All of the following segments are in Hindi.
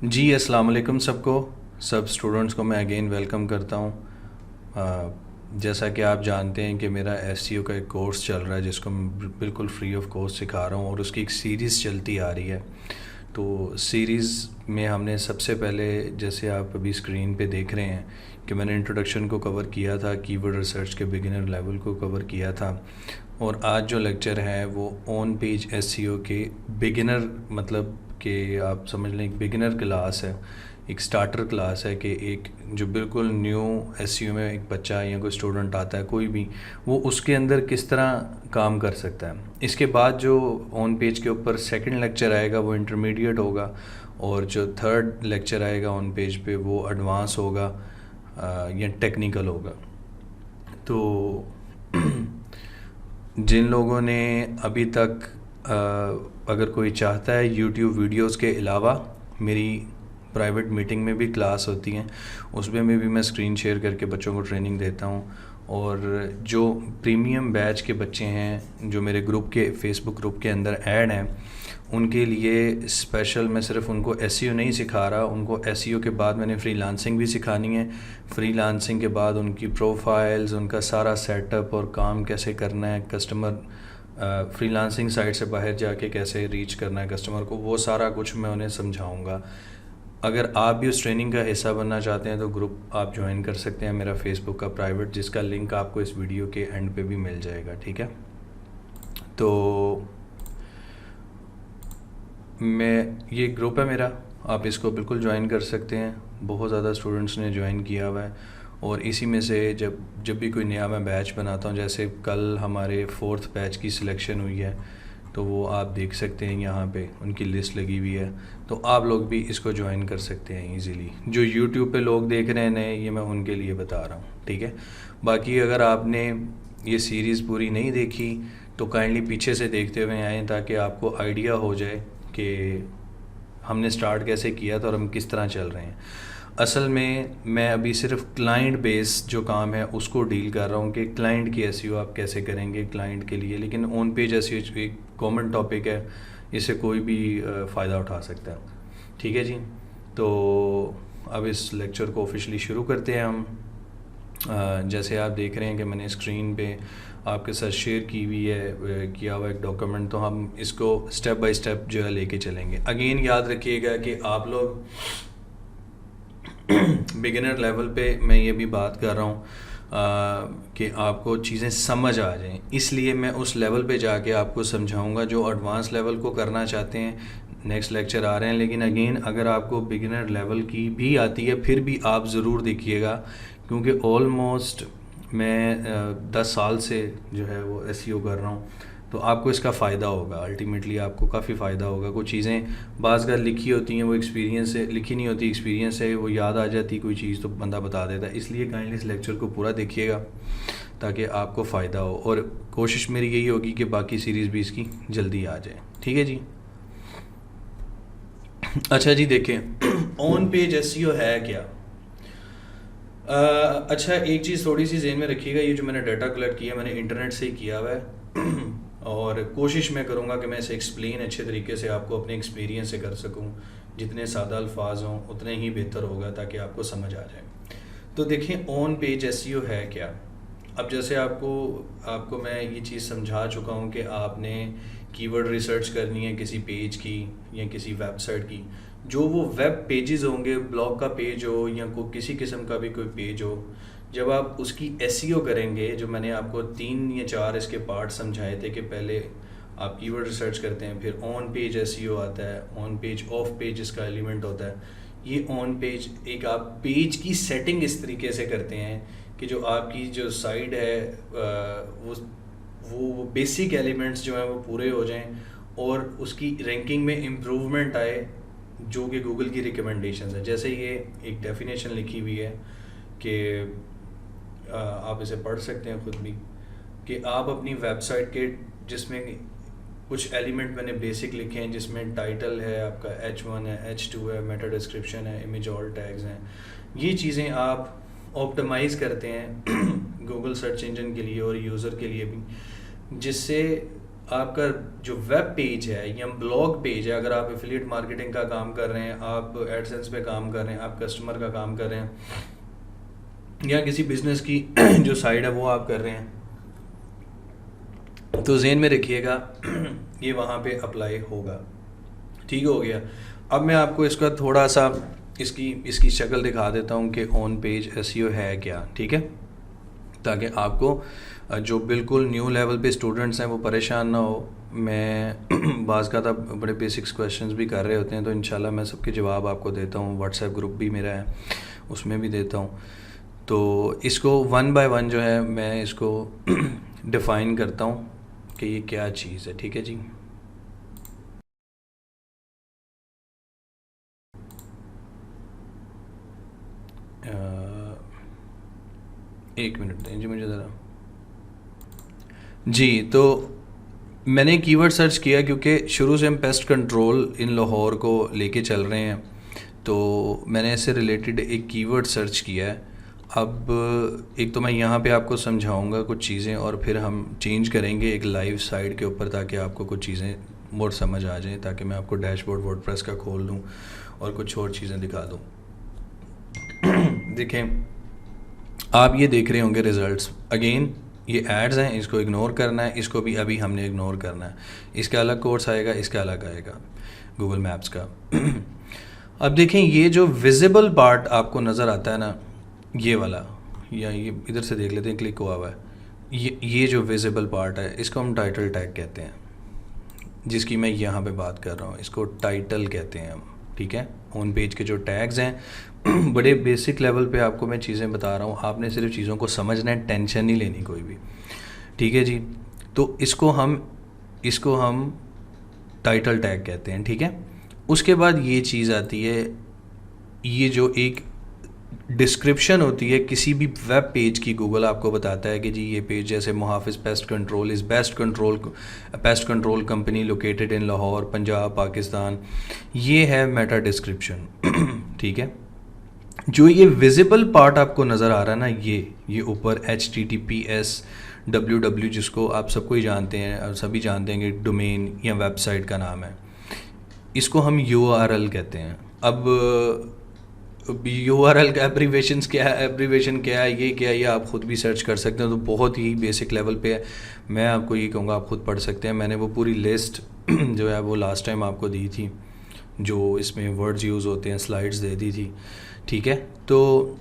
जी अस्सलाम वालेकुम सबको। सब स्टूडेंट्स को मैं अगेन वेलकम करता हूँ। जैसा कि आप जानते हैं कि मेरा एसईओ का एक कोर्स चल रहा है जिसको मैं बिल्कुल फ्री ऑफ कॉस्ट सिखा रहा हूँ और उसकी एक सीरीज़ चलती आ रही है। तो सीरीज़ में हमने सबसे पहले, जैसे आप अभी स्क्रीन पे देख रहे हैं, कि मैंने इंट्रोडक्शन को कवर किया था, कीवर्ड रिसर्च के बिगिनर लेवल को कवर किया था। और आज जो लेक्चर है वो ऑन पेज एसईओ के बिगिनर, मतलब कि आप समझ लें एक बिगिनर क्लास है, एक स्टार्टर क्लास है कि एक जो बिल्कुल न्यू एसईओ में एक बच्चा या कोई स्टूडेंट आता है कोई भी, वो उसके अंदर किस तरह काम कर सकता है। इसके बाद जो ऑन पेज के ऊपर सेकंड लेक्चर आएगा वो इंटरमीडिएट होगा, और जो थर्ड लेक्चर आएगा ऑन पेज पे वो एडवांस होगा या टेक्निकल होगा। तो जिन लोगों ने अभी तक अगर कोई चाहता है यूट्यूब वीडियोस के अलावा, मेरी प्राइवेट मीटिंग में भी क्लास होती हैं, उसमें में भी मैं स्क्रीन शेयर करके बच्चों को ट्रेनिंग देता हूँ। और जो प्रीमियम बैच के बच्चे हैं जो मेरे ग्रुप के फेसबुक ग्रुप के अंदर ऐड हैं, उनके लिए स्पेशल मैं सिर्फ उनको एसईओ नहीं सिखा रहा, उनको एसईओ के बाद मैंने फ्रीलांसिंग भी सिखानी है। फ्रीलांसिंग के बाद उनकी प्रोफाइल्स, उनका सारा सेटअप और काम कैसे करना है, कस्टमर फ्रीलांसिंग साइट से बाहर जाके कैसे रीच करना है कस्टमर को, वो सारा कुछ मैं उन्हें समझाऊंगा। अगर आप भी उस ट्रेनिंग का हिस्सा बनना चाहते हैं तो ग्रुप आप ज्वाइन कर सकते हैं मेरा फेसबुक का प्राइवेट, जिसका लिंक आपको इस वीडियो के एंड पे भी मिल जाएगा। ठीक है, तो मैं ये ग्रुप है मेरा, आप इसको बिल्कुल ज्वाइन कर सकते हैं। बहुत ज़्यादा स्टूडेंट्स ने ज्वाइन किया हुआ है, और इसी में से जब जब भी कोई नया मैं बैच बनाता हूँ, जैसे कल हमारे 4th बैच की सिलेक्शन हुई है, तो वो आप देख सकते हैं यहाँ पे उनकी लिस्ट लगी हुई है। तो आप लोग भी इसको ज्वाइन कर सकते हैं इजीली। जो यूट्यूब पे लोग देख रहे हैं नए, ये मैं उनके लिए बता रहा हूँ। ठीक है, बाकी अगर आपने ये सीरीज़ पूरी नहीं देखी तो काइंडली पीछे से देखते हुए आएँ, ताकि आपको आइडिया हो जाए कि हमने स्टार्ट कैसे किया था और हम किस तरह चल रहे हैं। असल में मैं अभी सिर्फ क्लाइंट बेस जो काम है उसको डील कर रहा हूँ कि क्लाइंट की एसईओ आप कैसे करेंगे क्लाइंट के लिए, लेकिन ऑन पेज एसईओ एक कॉमन टॉपिक है, इससे कोई भी फ़ायदा उठा सकता है। ठीक है जी, तो अब इस लेक्चर को ऑफिशियली शुरू करते हैं हम। जैसे आप देख रहे हैं कि मैंने स्क्रीन पे आपके साथ शेयर की हुई है, किया हुआ एक डॉक्यूमेंट, तो हम इसको स्टेप बाय स्टेप जो है लेके चलेंगे। अगेन याद रखिएगा कि आप लोग बिगिनर लेवल पे मैं ये भी बात कर रहा हूँ कि आपको चीज़ें समझ आ जाएं, इसलिए मैं उस लेवल पे जाके आपको समझाऊंगा। जो एडवांस लेवल को करना चाहते हैं, नेक्स्ट लेक्चर आ रहे हैं, लेकिन अगेन अगर आपको बिगिनर लेवल की भी आती है फिर भी आप ज़रूर देखिएगा, क्योंकि ऑलमोस्ट मैं 10 साल से जो है वो एसईओ कर रहा हूँ, तो आपको इसका फ़ायदा होगा। अल्टीमेटली आपको काफ़ी फ़ायदा होगा। कुछ चीज़ें बाज़ का लिखी होती हैं, वो एक्सपीरियंस से लिखी नहीं होती, एक्सपीरियंस से वो याद आ जाती कोई चीज़ तो बंदा बता देता है। इसलिए काइंडली इस लेक्चर को पूरा देखिएगा ताकि आपको फ़ायदा हो, और कोशिश मेरी यही होगी कि बाकी सीरीज़ भी इसकी जल्दी आ जाए। ठीक है जी, अच्छा जी, देखें ऑन पेज एसईओ है क्या। अच्छा, एक चीज़ थोड़ी सी ज़हन में रखिएगा, ये जो मैंने डाटा कलेक्ट किया मैंने इंटरनेट से ही किया हुआ है और कोशिश मैं करूँगा कि मैं इसे एक्सप्लेन अच्छे तरीके से आपको अपने एक्सपीरियंस से कर सकूँ। जितने सादा अल्फाज हों उतने ही बेहतर होगा ताकि आपको समझ आ जाए। तो देखें ऑन पेज एसईओ है क्या। अब जैसे आपको मैं ये चीज़ समझा चुका हूँ कि आपने कीवर्ड रिसर्च करनी है किसी पेज की या किसी वेबसाइट की। जो वो वेब पेजेस होंगे, ब्लॉग का पेज हो या किसी किस्म का भी कोई पेज हो, जब आप उसकी एसईओ करेंगे, जो मैंने आपको 3 या 4 इसके पार्ट समझाए थे कि पहले आप कीवर्ड रिसर्च करते हैं, फिर ऑन पेज एसईओ आता है, ऑन पेज ऑफ पेज इसका एलिमेंट होता है। ये ऑन पेज एक आप पेज की सेटिंग इस तरीके से करते हैं कि जो आपकी जो साइट है वो बेसिक एलिमेंट्स जो हैं वो पूरे हो जाएं और उसकी रैंकिंग में इम्प्रूवमेंट आए, जो कि गूगल की रिकमेंडेशंस है। जैसे ये एक डेफिनेशन लिखी हुई है कि आप इसे पढ़ सकते हैं खुद भी, कि आप अपनी वेबसाइट के जिसमें कुछ एलिमेंट मैंने बेसिक लिखे हैं, जिसमें टाइटल है आपका H1 है, H2 है, मेटा डिस्क्रिप्शन है, इमेज ऑल टैग्स हैं। ये चीज़ें आप ऑप्टिमाइज़ करते हैं गूगल सर्च इंजन के लिए और यूज़र के लिए भी, जिससे आपका जो वेब पेज है या ब्लॉग पेज है, अगर आप एफिलिएट मार्केटिंग का काम कर रहे हैं, आप एडसेंस पे काम कर रहे हैं, आप कस्टमर का काम कर रहे हैं या किसी बिजनेस की जो साइड है वो आप कर रहे हैं, तो ज़हन में रखिएगा ये वहाँ पे अप्लाई होगा। ठीक हो गया। अब मैं आपको इसका थोड़ा सा इसकी शक्ल दिखा देता हूँ कि ऑन पेज एसईओ है क्या, ठीक है, ताकि आपको जो बिल्कुल न्यू लेवल पे स्टूडेंट्स हैं वो परेशान ना हो। मैं बाज़ का बड़े बेसिक्स क्वेश्चंस भी कर रहे होते हैं, तो इंशाल्लाह मैं सबके जवाब आपको देता हूँ। व्हाट्सएप ग्रुप भी मेरा है, उसमें भी देता हूँ। तो इसको वन बाय वन जो है मैं इसको डिफ़ाइन करता हूँ कि ये क्या चीज़ है, ठीक है जी। एक मिनट दें जी मुझे ज़रा। जी, तो मैंने कीवर्ड सर्च किया क्योंकि शुरू से हम पेस्ट कंट्रोल इन लाहौर को लेके चल रहे हैं, तो मैंने इससे रिलेटेड एक कीवर्ड सर्च किया है। अब एक तो मैं यहाँ पे आपको समझाऊंगा कुछ चीज़ें और फिर हम चेंज करेंगे एक लाइव साइट के ऊपर, ताकि आपको कुछ चीज़ें मोर समझ आ जाएं, ताकि मैं आपको डैशबोर्ड वर्डप्रेस का खोल दूँ और कुछ और चीज़ें दिखा दूँ। देखें, आप ये देख रहे होंगे रिज़ल्ट्स। अगेन ये एड्स हैं, इसको इग्नोर करना है, इसको भी अभी हमने इग्नोर करना है। इसका अलग कोर्स आएगा, इसका अलग आएगा गूगल मैप्स का। अब देखें, ये जो विजिबल पार्ट आपको नज़र आता है ना, ये वाला, या ये इधर से देख लेते हैं, क्लिक हुआ हुआ है, ये जो विजिबल पार्ट है इसको हम टाइटल टैग कहते हैं, जिसकी मैं यहाँ पे बात कर रहा हूँ, इसको टाइटल कहते हैं हम, ठीक है। ऑन पेज के जो टैग्स हैं बड़े बेसिक लेवल पे आपको मैं चीज़ें बता रहा हूँ, आपने सिर्फ चीज़ों को समझना है, टेंशन नहीं लेनी कोई भी, ठीक है जी। तो इसको हम टाइटल टैग कहते हैं, ठीक है। उसके बाद ये चीज़ आती है, ये जो एक डिस्क्रिप्शन होती है किसी भी वेब पेज की। गूगल आपको बताता है कि जी ये पेज, जैसे Muhafiz pest control is pest control company located in Lahore, Punjab, Pakistan, ये है मेटा डिस्क्रिप्शन, ठीक है। जो ये विजिबल पार्ट आपको नज़र आ रहा है ना, ये ऊपर HTTPS www, जिसको आप सबको ही जानते हैं और सभी जानते हैं कि डोमेन या वेबसाइट का नाम है, इसको हम URL कहते हैं। अब URL का एब्रीवेशन क्या है, ये क्या है, ये आप ख़ुद भी सर्च कर सकते हैं, तो बहुत ही बेसिक लेवल पे है। मैं आपको ये कहूँगा आप ख़ुद पढ़ सकते हैं। मैंने वो पूरी लिस्ट जो है वो लास्ट टाइम आपको दी थी, जो इसमें वर्ड्स यूज़ होते हैं, स्लाइड्स दे दी थी, ठीक है। तो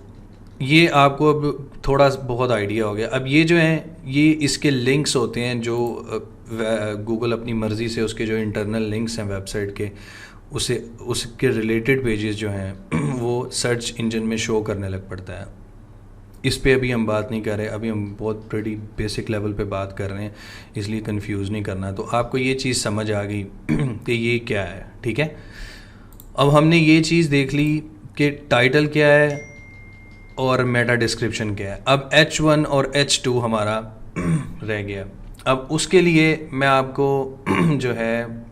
ये आपको अब थोड़ा बहुत आइडिया हो गया। अब ये जो हैं, ये इसके लिंक्स होते हैं, जो गूगल अपनी मर्ज़ी से उसके जो इंटरनल लिंक्स हैं वेबसाइट के, उसके रिलेटेड पेजेस जो हैं वो सर्च इंजन में शो करने लग पड़ता है। इस पे अभी हम बात नहीं कर रहे, अभी हम बहुत प्रीटी बेसिक लेवल पे बात कर रहे हैं, इसलिए कंफ्यूज नहीं करना। तो आपको ये चीज़ समझ आ गई कि ये क्या है, ठीक है। अब हमने ये चीज़ देख ली कि टाइटल क्या है और मेटा डिस्क्रिप्शन क्या है। अब H1 और H2 हमारा रह गया। अब उसके लिए मैं आपको जो है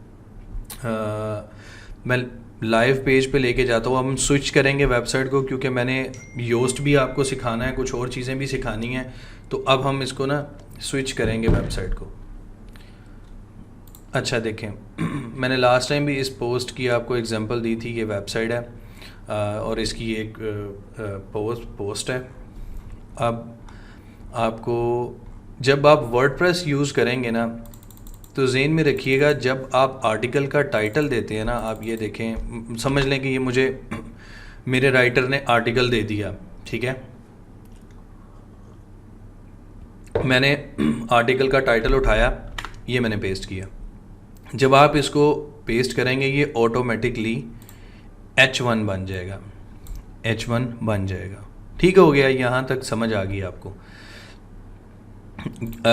मैं लाइव पेज पे लेके जाता हूँ। हम स्विच करेंगे वेबसाइट को, क्योंकि मैंने योस्ट भी आपको सिखाना है, कुछ और चीज़ें भी सिखानी हैं। तो अब हम इसको ना स्विच करेंगे वेबसाइट को। अच्छा देखें, मैंने लास्ट टाइम भी इस पोस्ट की आपको एग्जांपल दी थी, ये वेबसाइट है और इसकी एक पोस्ट है। अब आपको जब आप वर्डप्रेस यूज़ करेंगे ना, तो ज़हन में रखिएगा, जब आप आर्टिकल का टाइटल देते हैं ना, आप ये देखें, समझ लें कि ये मुझे मेरे राइटर ने आर्टिकल दे दिया, ठीक है। मैंने आर्टिकल का टाइटल उठाया, ये मैंने पेस्ट किया। जब आप इसको पेस्ट करेंगे, ये ऑटोमेटिकली H1 बन जाएगा, H1 बन जाएगा। ठीक हो गया, यहाँ तक समझ आ गई आपको।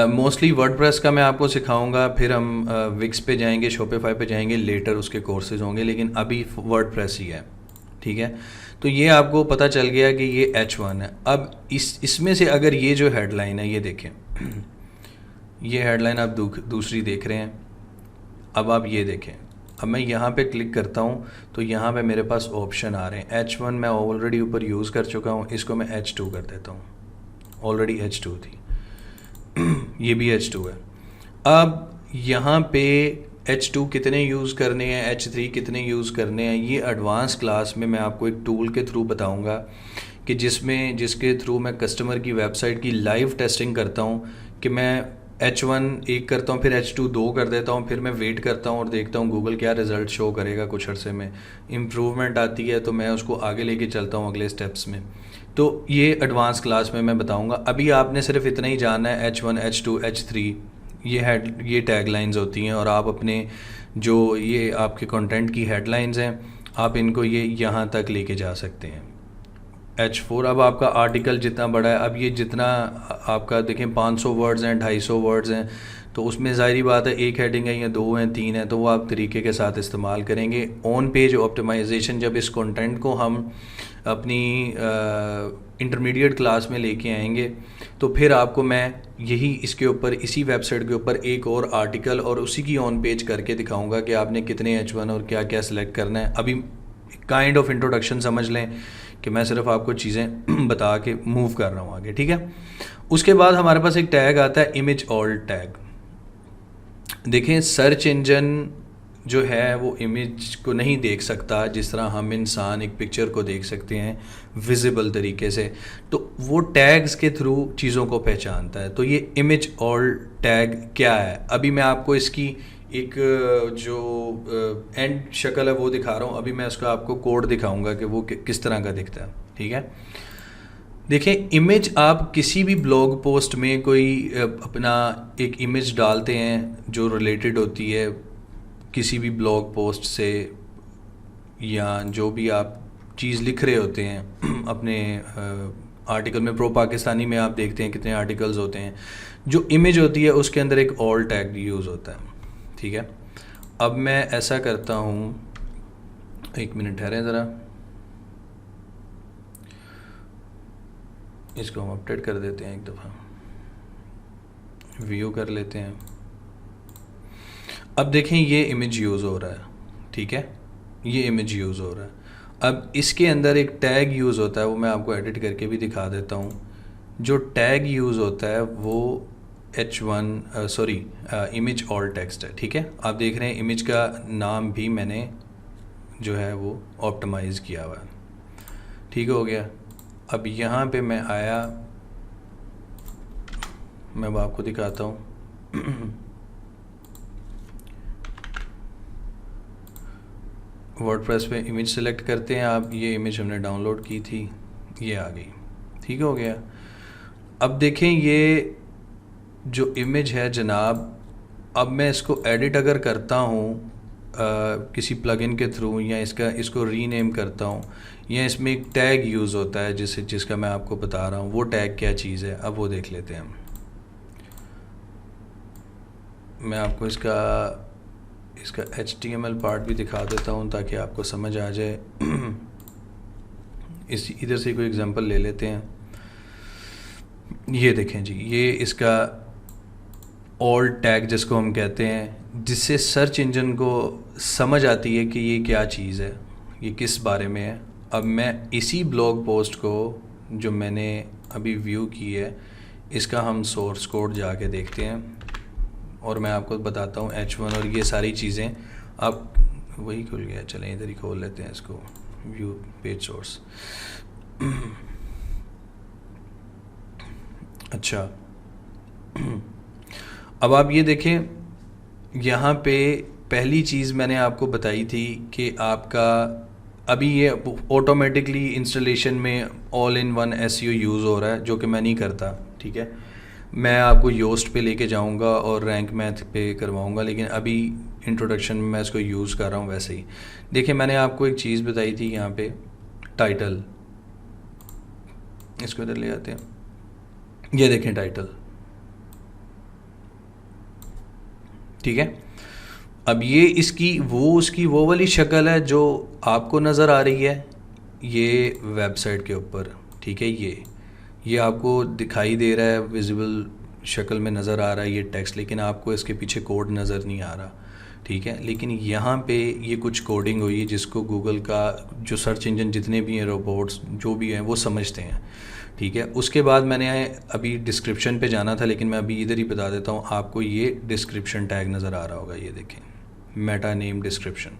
मोस्टली वर्डप्रेस का मैं आपको सिखाऊंगा, फिर हम विक्स पे जाएंगे, शॉपिफाई पे जाएंगे, लेटर उसके कोर्सेज होंगे, लेकिन अभी वर्डप्रेस ही है, ठीक है। तो ये आपको पता चल गया कि ये H1 है। अब इसमें से अगर ये जो हेडलाइन है, ये देखें, ये हेडलाइन आप दूसरी देख रहे हैं। अब आप ये देखें, अब मैं यहाँ पे क्लिक करता हूँ तो यहाँ पे मेरे पास ऑप्शन आ रहे हैं। H1 मैं ऑलरेडी ऊपर यूज़ कर चुका हूँ, इसको मैं H2 कर देता हूँ। ऑलरेडी H2 थी, ये भी H2 है। अब यहाँ पे H2 कितने यूज़ करने हैं, H3 कितने यूज़ करने हैं, ये एडवांस क्लास में मैं आपको एक टूल के थ्रू बताऊंगा कि जिसके थ्रू मैं कस्टमर की वेबसाइट की लाइव टेस्टिंग करता हूँ कि मैं H1 एक करता हूँ, फिर H2 दो कर देता हूँ, फिर मैं वेट करता हूँ और देखता हूँ गूगल क्या रिज़ल्ट शो करेगा। कुछ अरसे में इम्प्रूवमेंट आती है तो मैं उसको आगे लेके चलता हूँ अगले स्टेप्स में। तो ये एडवांस क्लास में मैं बताऊँगा। अभी आपने सिर्फ इतना ही जानना है H1, H2, H3, ये टैगलाइंस होती हैं, और आप अपने जो ये आपके कंटेंट की हेडलाइंस हैं आप इनको ये यहाँ तक लेके जा सकते हैं। H4, अब आपका आर्टिकल जितना बड़ा है, अब ये जितना आपका देखें 500 वर्ड्स हैं, 250 वर्ड्स हैं, तो उसमें ज़ाहिरी बात है एक हेडिंग है या दो हैं, तीन है, तो वो आप तरीके के साथ इस्तेमाल करेंगे। ऑन पेज ऑप्टिमाइजेशन, जब इस कंटेंट को हम अपनी इंटरमीडिएट क्लास में लेके आएंगे तो फिर आपको मैं यही इसके ऊपर, इसी वेबसाइट के ऊपर एक और आर्टिकल और उसी की ऑन पेज करके दिखाऊंगा कि आपने कितने H1 और क्या क्या सिलेक्ट करना है। अभी काइंड ऑफ इंट्रोडक्शन समझ लें कि मैं सिर्फ आपको चीज़ें बता के मूव कर रहा हूँ आगे, ठीक है। उसके बाद हमारे पास एक टैग आता है इमेज ऑल्ट टैग। देखें, सर्च इंजन जो है वो इमेज को नहीं देख सकता जिस तरह हम इंसान एक पिक्चर को देख सकते हैं विजिबल तरीके से, तो वो टैग्स के थ्रू चीज़ों को पहचानता है। तो ये इमेज ऑल्ट टैग क्या है, अभी मैं आपको इसकी एक जो एंड शक्ल है वो दिखा रहा हूँ। अभी मैं उसका आपको कोड दिखाऊंगा कि वो किस तरह का दिखता है, ठीक है। देखें, इमेज आप किसी भी ब्लॉग पोस्ट में कोई अपना एक इमेज डालते हैं जो रिलेटेड होती है किसी भी ब्लॉग पोस्ट से, या जो भी आप चीज़ लिख रहे होते हैं अपने आर्टिकल में। प्रो पाकिस्तानी में आप देखते हैं कितने आर्टिकल्स होते हैं, जो इमेज होती है उसके अंदर एक ऑल टैग यूज़ होता है, ठीक है। अब मैं ऐसा करता हूँ, एक मिनट ठहरें ज़रा, इसको हम अपडेट कर देते हैं, एक दफ़ा व्यू कर लेते हैं। अब देखें ये इमेज यूज़ हो रहा है, ठीक है, ये इमेज यूज़ हो रहा है। अब इसके अंदर एक टैग यूज़ होता है, वो मैं आपको एडिट करके भी दिखा देता हूँ। जो टैग यूज़ होता है वो इमेज ऑल टेक्स्ट है, ठीक है। आप देख रहे हैं इमेज का नाम भी मैंने जो है वो ऑप्टिमाइज़ किया हुआ है, ठीक हो गया। अब यहाँ पे मैं आया, मैं अब आपको दिखाता हूँ वर्डप्रेस पे इमेज सेलेक्ट करते हैं आप, ये इमेज हमने डाउनलोड की थी, ये आ गई, ठीक हो गया। अब देखें ये जो इमेज है जनाब, अब मैं इसको एडिट अगर करता हूँ किसी प्लगइन के थ्रू, या इसको रीनेम करता हूँ, या इसमें एक टैग यूज़ होता है जिसका मैं आपको बता रहा हूँ, वो टैग क्या चीज़ है अब वो देख लेते हैं। मैं आपको इसका HTML पार्ट भी दिखा देता हूँ ताकि आपको समझ आ जाए। इधर से कोई एग्जांपल ले लेते हैं। ये देखें जी, ये इसका ऑल टैग जिसको हम कहते हैं, जिससे सर्च इंजन को समझ आती है कि ये क्या चीज़ है, ये किस बारे में है। अब मैं इसी ब्लॉग पोस्ट को जो मैंने अभी व्यू की है, इसका हम सोर्स कोड जाके देखते हैं और मैं आपको बताता हूँ H1 और ये सारी चीज़ें। आप वही खुल गया, चलें इधर ही खोल लेते हैं इसको, व्यू पेज सोर्स। अच्छा, अब आप ये देखें, यहाँ पे पहली चीज़ मैंने आपको बताई थी कि आपका अभी ये ऑटोमेटिकली इंस्टॉलेशन में all in one SEO use हो रहा है, जो कि मैं नहीं करता, ठीक है। मैं आपको योस्ट पे लेके जाऊंगा और रैंक मैथ पे करवाऊंगा, लेकिन अभी इंट्रोडक्शन में मैं इसको यूज़ कर रहा हूँ वैसे ही। देखिए, मैंने आपको एक चीज़ बताई थी यहाँ पे, टाइटल, इसको इधर ले आते हैं, ये देखें टाइटल, ठीक है। अब ये उसकी वो वाली शक्ल है जो आपको नज़र आ रही है ये वेबसाइट के ऊपर, ठीक है। ये आपको दिखाई दे रहा है, विजिबल शक्ल में नज़र आ रहा है ये टेक्स्ट, लेकिन आपको इसके पीछे कोड नज़र नहीं आ रहा, ठीक है। लेकिन यहाँ पे ये कुछ कोडिंग हुई है जिसको गूगल का जो सर्च इंजन जितने भी हैं, रोबोट्स जो भी हैं, वो समझते हैं, ठीक है। उसके बाद मैंने अभी डिस्क्रिप्शन पे जाना था, लेकिन मैं अभी इधर ही बता देता हूँ आपको। ये डिस्क्रिप्शन टैग नज़र आ रहा होगा, ये देखें, मेटा नेम डिस्क्रिप्शन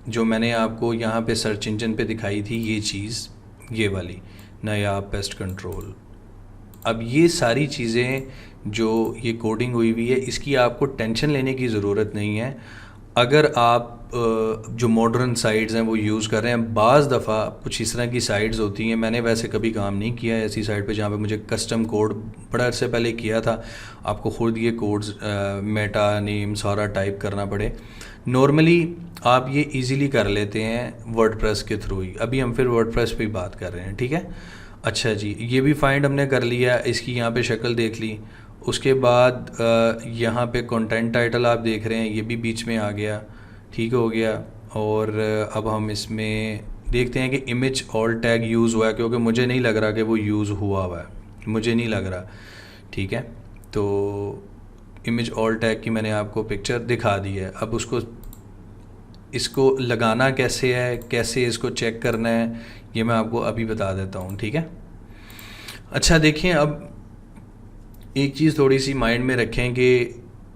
जो मैंने आपको यहाँ पे सर्च इंजन पे दिखाई थी, ये चीज़, ये वाली नायाब पेस्ट कंट्रोल। अब ये सारी चीज़ें जो ये कोडिंग हुई हुई है, इसकी आपको टेंशन लेने की ज़रूरत नहीं है। अगर आप जो मॉडर्न साइट्स हैं वो यूज़ कर रहे हैं, बाज़ दफ़ा कुछ इस तरह की साइट्स होती हैं, मैंने वैसे कभी काम नहीं किया है ऐसी साइट पे जहाँ पे मुझे कस्टम कोड बड़ा अरसे पहले किया था, आपको ख़ुद ये कोड्स मेटा नेम सारा टाइप करना पड़े। नॉर्मली आप ये इजीली कर लेते हैं वर्डप्रेस के थ्रू ही। अभी हम फिर वर्डप्रेस पे ही बात कर रहे हैं, ठीक है। अच्छा जी, ये भी फाइंड हमने कर लिया, इसकी यहाँ पे शक्ल देख ली। उसके बाद यहाँ पे कंटेंट टाइटल आप देख रहे हैं, ये भी बीच में आ गया, ठीक हो गया। और अब हम इसमें देखते हैं कि इमेज ऑल टैग यूज़ हुआ है, क्योंकि मुझे नहीं लग रहा कि वो यूज़ हुआ है, मुझे नहीं लग रहा, ठीक है। तो इमेज ऑल टैग की मैंने आपको पिक्चर दिखा दी है। अब इसको लगाना कैसे है, कैसे इसको चेक करना है, ये मैं आपको अभी बता देता हूँ, ठीक है। अच्छा देखिए, अब एक चीज़ थोड़ी सी माइंड में रखें कि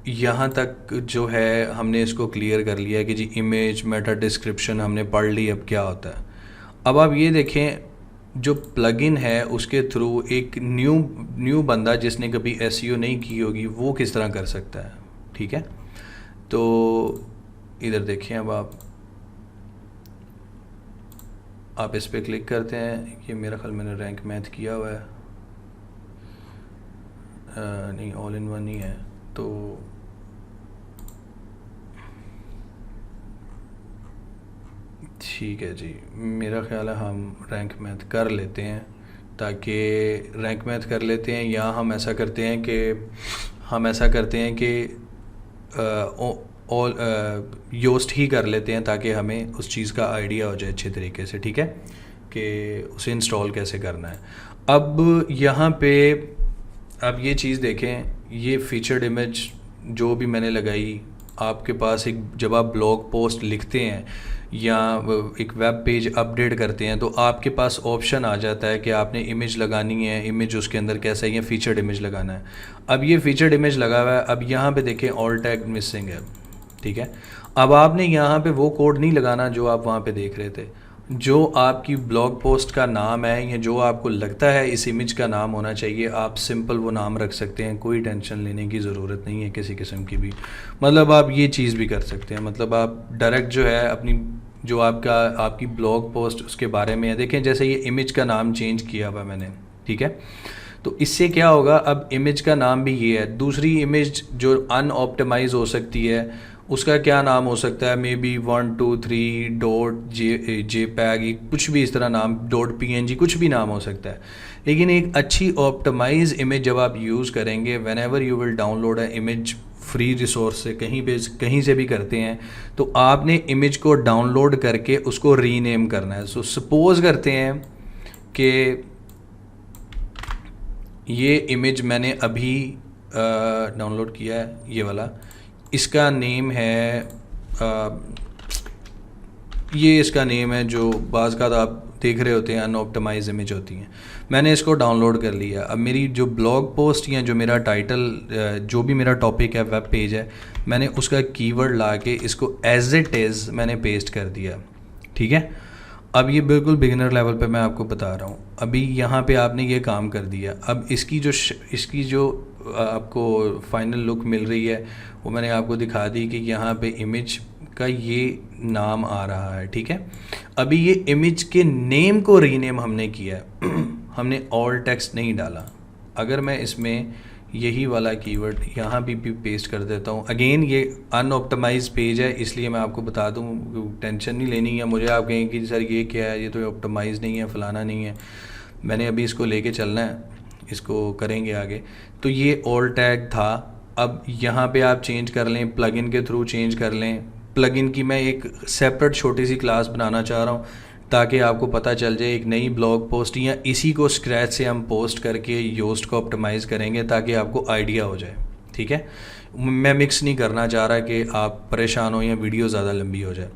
यहाँ तक जो है हमने इसको क्लियर कर लिया कि जी इमेज मेटा डिस्क्रिप्शन हमने पढ़ ली, अब क्या होता है। अब आप ये देखें, जो प्लगइन है उसके थ्रू एक न्यू बंदा जिसने कभी एसईओ नहीं की होगी वो किस तरह कर सकता है, ठीक है। तो इधर देखें, अब आप इस पर क्लिक करते हैं, ये मेरा ख्याल मैंने रैंक मैथ किया हुआ है, नहीं ऑल इन वन ही है। तो ठीक है जी, मेरा ख्याल है हम रैंक मैथ कर लेते हैं, ताकि रैंक मैथ कर लेते हैं, या हम ऐसा करते हैं कि ऑल योस्ट ही कर लेते हैं, ताकि हमें उस चीज़ का आइडिया हो जाए अच्छे तरीके से, ठीक है, कि उसे इंस्टॉल कैसे करना है। अब यहाँ पे अब ये चीज़ देखें, ये फीचर्ड इमेज जो भी मैंने लगाई, आपके पास एक जब आप ब्लॉग पोस्ट लिखते हैं या एक वेब पेज अपडेट करते हैं, तो आपके पास ऑप्शन आ जाता है कि आपने इमेज लगानी है, इमेज उसके अंदर कैसा है, या फीचर्ड इमेज लगाना है। अब ये फीचर्ड इमेज लगा हुआ है, अब यहाँ पे देखें ऑल टैग मिसिंग है, ठीक है। अब आपने यहाँ पे वो कोड नहीं लगाना जो आप वहाँ पे देख रहे थे, जो आपकी ब्लॉग पोस्ट का नाम है या जो आपको लगता है इस इमेज का नाम होना चाहिए, आप सिंपल वो नाम रख सकते हैं, कोई टेंशन लेने की ज़रूरत नहीं है किसी किस्म की भी। मतलब आप ये चीज़ भी कर सकते हैं, मतलब आप डायरेक्ट जो है अपनी जो आपकी ब्लॉग पोस्ट उसके बारे में है, देखें जैसे ये इमेज का नाम चेंज किया हुआ मैंने, ठीक है। तो इससे क्या होगा, अब इमेज का नाम भी ये है। दूसरी इमेज जो अनऑप्टिमाइज हो सकती है उसका क्या नाम हो सकता है, may be 1 2 3 dot J peg, कुछ भी इस तरह नाम, डॉट PNG, कुछ भी नाम हो सकता है। लेकिन एक अच्छी ऑप्टिमाइज इमेज जब आप यूज़ करेंगे, when ever you will download a image free resource से, कहीं से भी करते हैं, तो आपने इमेज को डाउनलोड करके उसको रीनेम करना है। सो सपोज करते हैं कि ये इमेज मैंने अभी डाउनलोड किया है, ये वाला, इसका नेम है ये इसका नेम है, जो बाज़ का आप देख रहे होते हैं अनऑप्टिमाइज इमेज होती हैं। मैंने इसको डाउनलोड कर लिया। अब मेरी जो ब्लॉग पोस्ट या जो मेरा टाइटल, जो भी मेरा टॉपिक है, वेब पेज है, मैंने उसका कीवर्ड ला के इसको एज इट इज़ मैंने पेस्ट कर दिया, ठीक है। अब ये बिल्कुल बिगिनर लेवल पे मैं आपको बता रहा हूँ। अभी यहाँ पे आपने ये काम कर दिया। अब इसकी जो आपको फाइनल लुक मिल रही है वो मैंने आपको दिखा दी कि यहाँ पे इमेज का ये नाम आ रहा है, ठीक है। अभी ये इमेज के नेम को रीनेम हमने किया है हमने ऑल टेक्स्ट नहीं डाला। अगर मैं इसमें यही वाला कीवर्ड यहाँ भी पेस्ट कर देता हूँ, अगेन ये अनऑप्टिमाइज पेज है, इसलिए मैं आपको बता दूँ, टेंशन नहीं लेनी है। मुझे आप कहें कि सर ये क्या है, ये तो ऑप्टिमाइज नहीं है, फलाना नहीं है। मैंने अभी इसको लेके चलना है, इसको करेंगे आगे। तो ये ऑल टैग था। अब यहाँ पे आप चेंज कर लें, प्लगइन के थ्रू चेंज कर लें। प्लगइन की मैं एक सेपरेट छोटी सी क्लास बनाना चाह रहा हूँ, ताकि आपको पता चल जाए एक नई ब्लॉग पोस्ट या इसी को स्क्रैच से हम पोस्ट करके योस्ट को ऑप्टिमाइज़ करेंगे, ताकि आपको आइडिया हो जाए, ठीक है। मैं मिक्स नहीं करना चाह रहा कि आप परेशान हो या वीडियो ज़्यादा लंबी हो जाए।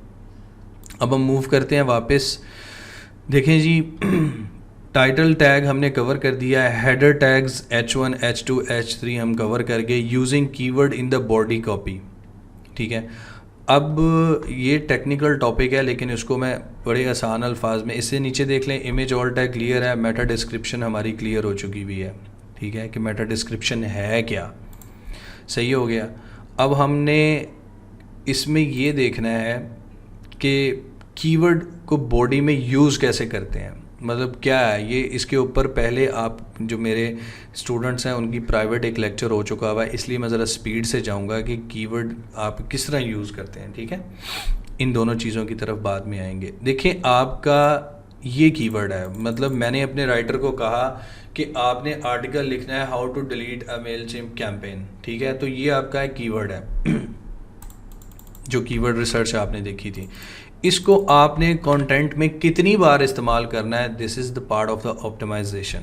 अब हम मूव करते हैं वापस। देखें जी, टाइटल टैग हमने कवर कर दिया है, header tags H1 H2 H3 हम कवर कर गए, using keyword in the body copy. ठीक है, अब ये टेक्निकल टॉपिक है लेकिन इसको मैं बड़े आसान अल्फाज में, इससे नीचे देख लें, इमेज ऑल टैग क्लियर है, मेटा डिस्क्रिप्शन हमारी क्लियर हो चुकी हुई है। ठीक है, कि मेटा डिस्क्रिप्शन है क्या, सही हो गया। अब हमने इसमें ये देखना है कि कीवर्ड को बॉडी में यूज़ कैसे करते हैं, मतलब क्या है ये। इसके ऊपर पहले आप, जो मेरे स्टूडेंट्स हैं उनकी प्राइवेट एक लेक्चर हो चुका हुआ है, इसलिए मैं ज़रा स्पीड से जाऊंगा कि कीवर्ड आप किस तरह यूज़ करते हैं। ठीक है, इन दोनों चीज़ों की तरफ बाद में आएंगे। देखिए, आपका ये कीवर्ड है, मतलब मैंने अपने राइटर को कहा कि आपने आर्टिकल लिखना है how to delete a Mailchimp campaign. ठीक है, तो ये आपका एक कीवर्ड है जो कीवर्ड रिसर्च आपने देखी थी। इसको आपने कंटेंट में कितनी बार इस्तेमाल करना है, this is the part of the optimisation.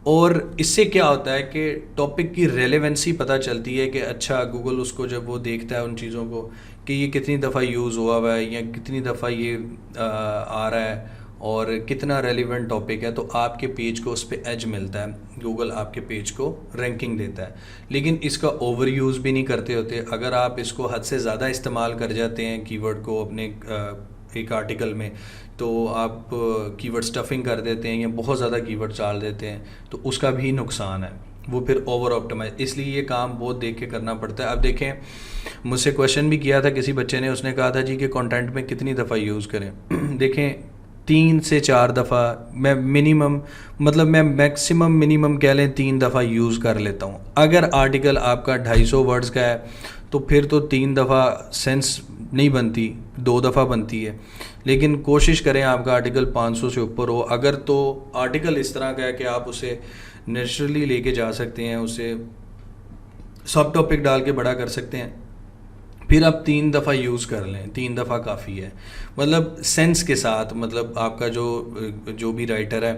और इससे क्या होता है कि टॉपिक की रेलेवेंसी पता चलती है कि अच्छा, गूगल उसको जब वो देखता है उन चीज़ों को कि ये कितनी दफ़ा यूज़ हुआ है या कितनी दफ़ा ये आ रहा है और कितना रेलिवेंट टॉपिक है, तो आपके पेज को उस पर एज मिलता है, गूगल आपके पेज को रैंकिंग देता है। लेकिन इसका ओवर यूज़ भी नहीं करते होते। अगर आप इसको हद से ज़्यादा इस्तेमाल कर जाते हैं कीवर्ड को अपने एक आर्टिकल में, तो आप कीवर्ड स्टफिंग कर देते हैं या बहुत ज़्यादा कीवर्ड डाल देते हैं, तो उसका भी नुकसान है, वो फिर ओवर ऑप्टिमाइज। इसलिए ये काम बहुत देख के करना पड़ता है। अब देखें, मुझसे क्वेश्चन भी किया था किसी बच्चे ने, उसने कहा था जी कि कंटेंट में कितनी दफ़ा यूज़ करें। देखें, 3 से 4 दफ़ा मैं मिनिमम, मतलब मैं मैक्सिमम मिनिमम कह लें 3 दफ़ा यूज़ कर लेता हूँ। अगर आर्टिकल आपका 250 वर्ड्स का है तो फिर तो 3 दफ़ा सेंस नहीं बनती, 2 दफ़ा बनती है। लेकिन कोशिश करें आपका आर्टिकल 500 से ऊपर हो। अगर तो आर्टिकल इस तरह का है कि आप उसे नेचुरली लेके जा सकते हैं, उसे सब टॉपिक डाल के बड़ा कर सकते हैं, फिर आप 3 दफ़ा यूज़ कर लें, 3 दफ़ा काफ़ी है। मतलब सेंस के साथ, मतलब आपका जो भी राइटर है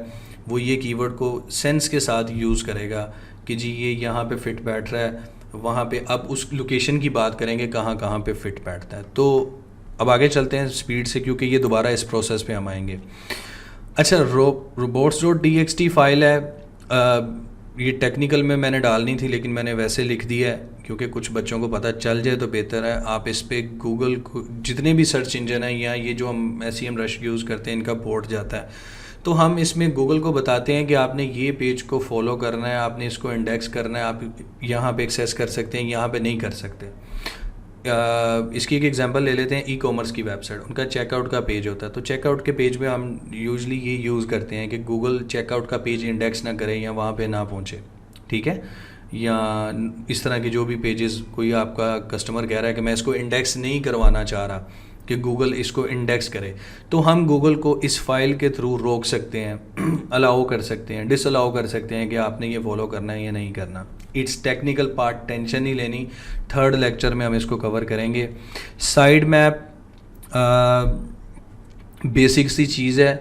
वो ये कीवर्ड को सेंस के साथ यूज़ करेगा कि जी ये यहाँ पे फिट बैठ रहा है, वहाँ पे। अब उस लोकेशन की बात करेंगे कहाँ कहाँ पे फिट बैठता है। तो अब आगे चलते हैं स्पीड से, क्योंकि ये दोबारा इस प्रोसेस पे हम आएंगे। अच्छा, robots.txt फाइल है, ये टेक्निकल में मैंने डालनी थी लेकिन मैंने वैसे लिख दिया है क्योंकि कुछ बच्चों को पता चल जाए तो बेहतर है। आप इस पर गूगल जितने भी सर्च इंजन हैं या ये जो हम SEM रश यूज़ करते हैं, इनका पोर्ट जाता है, तो हम इसमें गूगल को बताते हैं कि आपने ये पेज को फॉलो करना है, आपने इसको इंडेक्स करना है, आप यहाँ पे एक्सेस कर सकते हैं, यहाँ पे नहीं कर सकते। इसकी एक एग्जांपल ले लेते हैं, ई कॉमर्स की वेबसाइट, उनका चेकआउट का पेज होता है। तो चेकआउट के पेज में हम यूजली ये यूज़ करते हैं कि गूगल चेकआउट का पेज इंडेक्स ना करे या वहाँ पे ना पहुँचे। ठीक है, या इस तरह के जो भी पेजेस, कोई आपका कस्टमर कह रहा है कि मैं इसको इंडेक्स नहीं करवाना चाह रहा कि गूगल इसको इंडेक्स करे, तो हम गूगल को इस फाइल के थ्रू रोक सकते हैं, अलाउ कर सकते हैं, डिसअलाउ कर सकते हैं कि आपने ये फॉलो करना है या नहीं करना। इट्स टेक्निकल पार्ट, टेंशन नहीं लेनी, 3rd लेक्चर में हम इसको कवर करेंगे। साइड मैप बेसिक सी चीज़ है।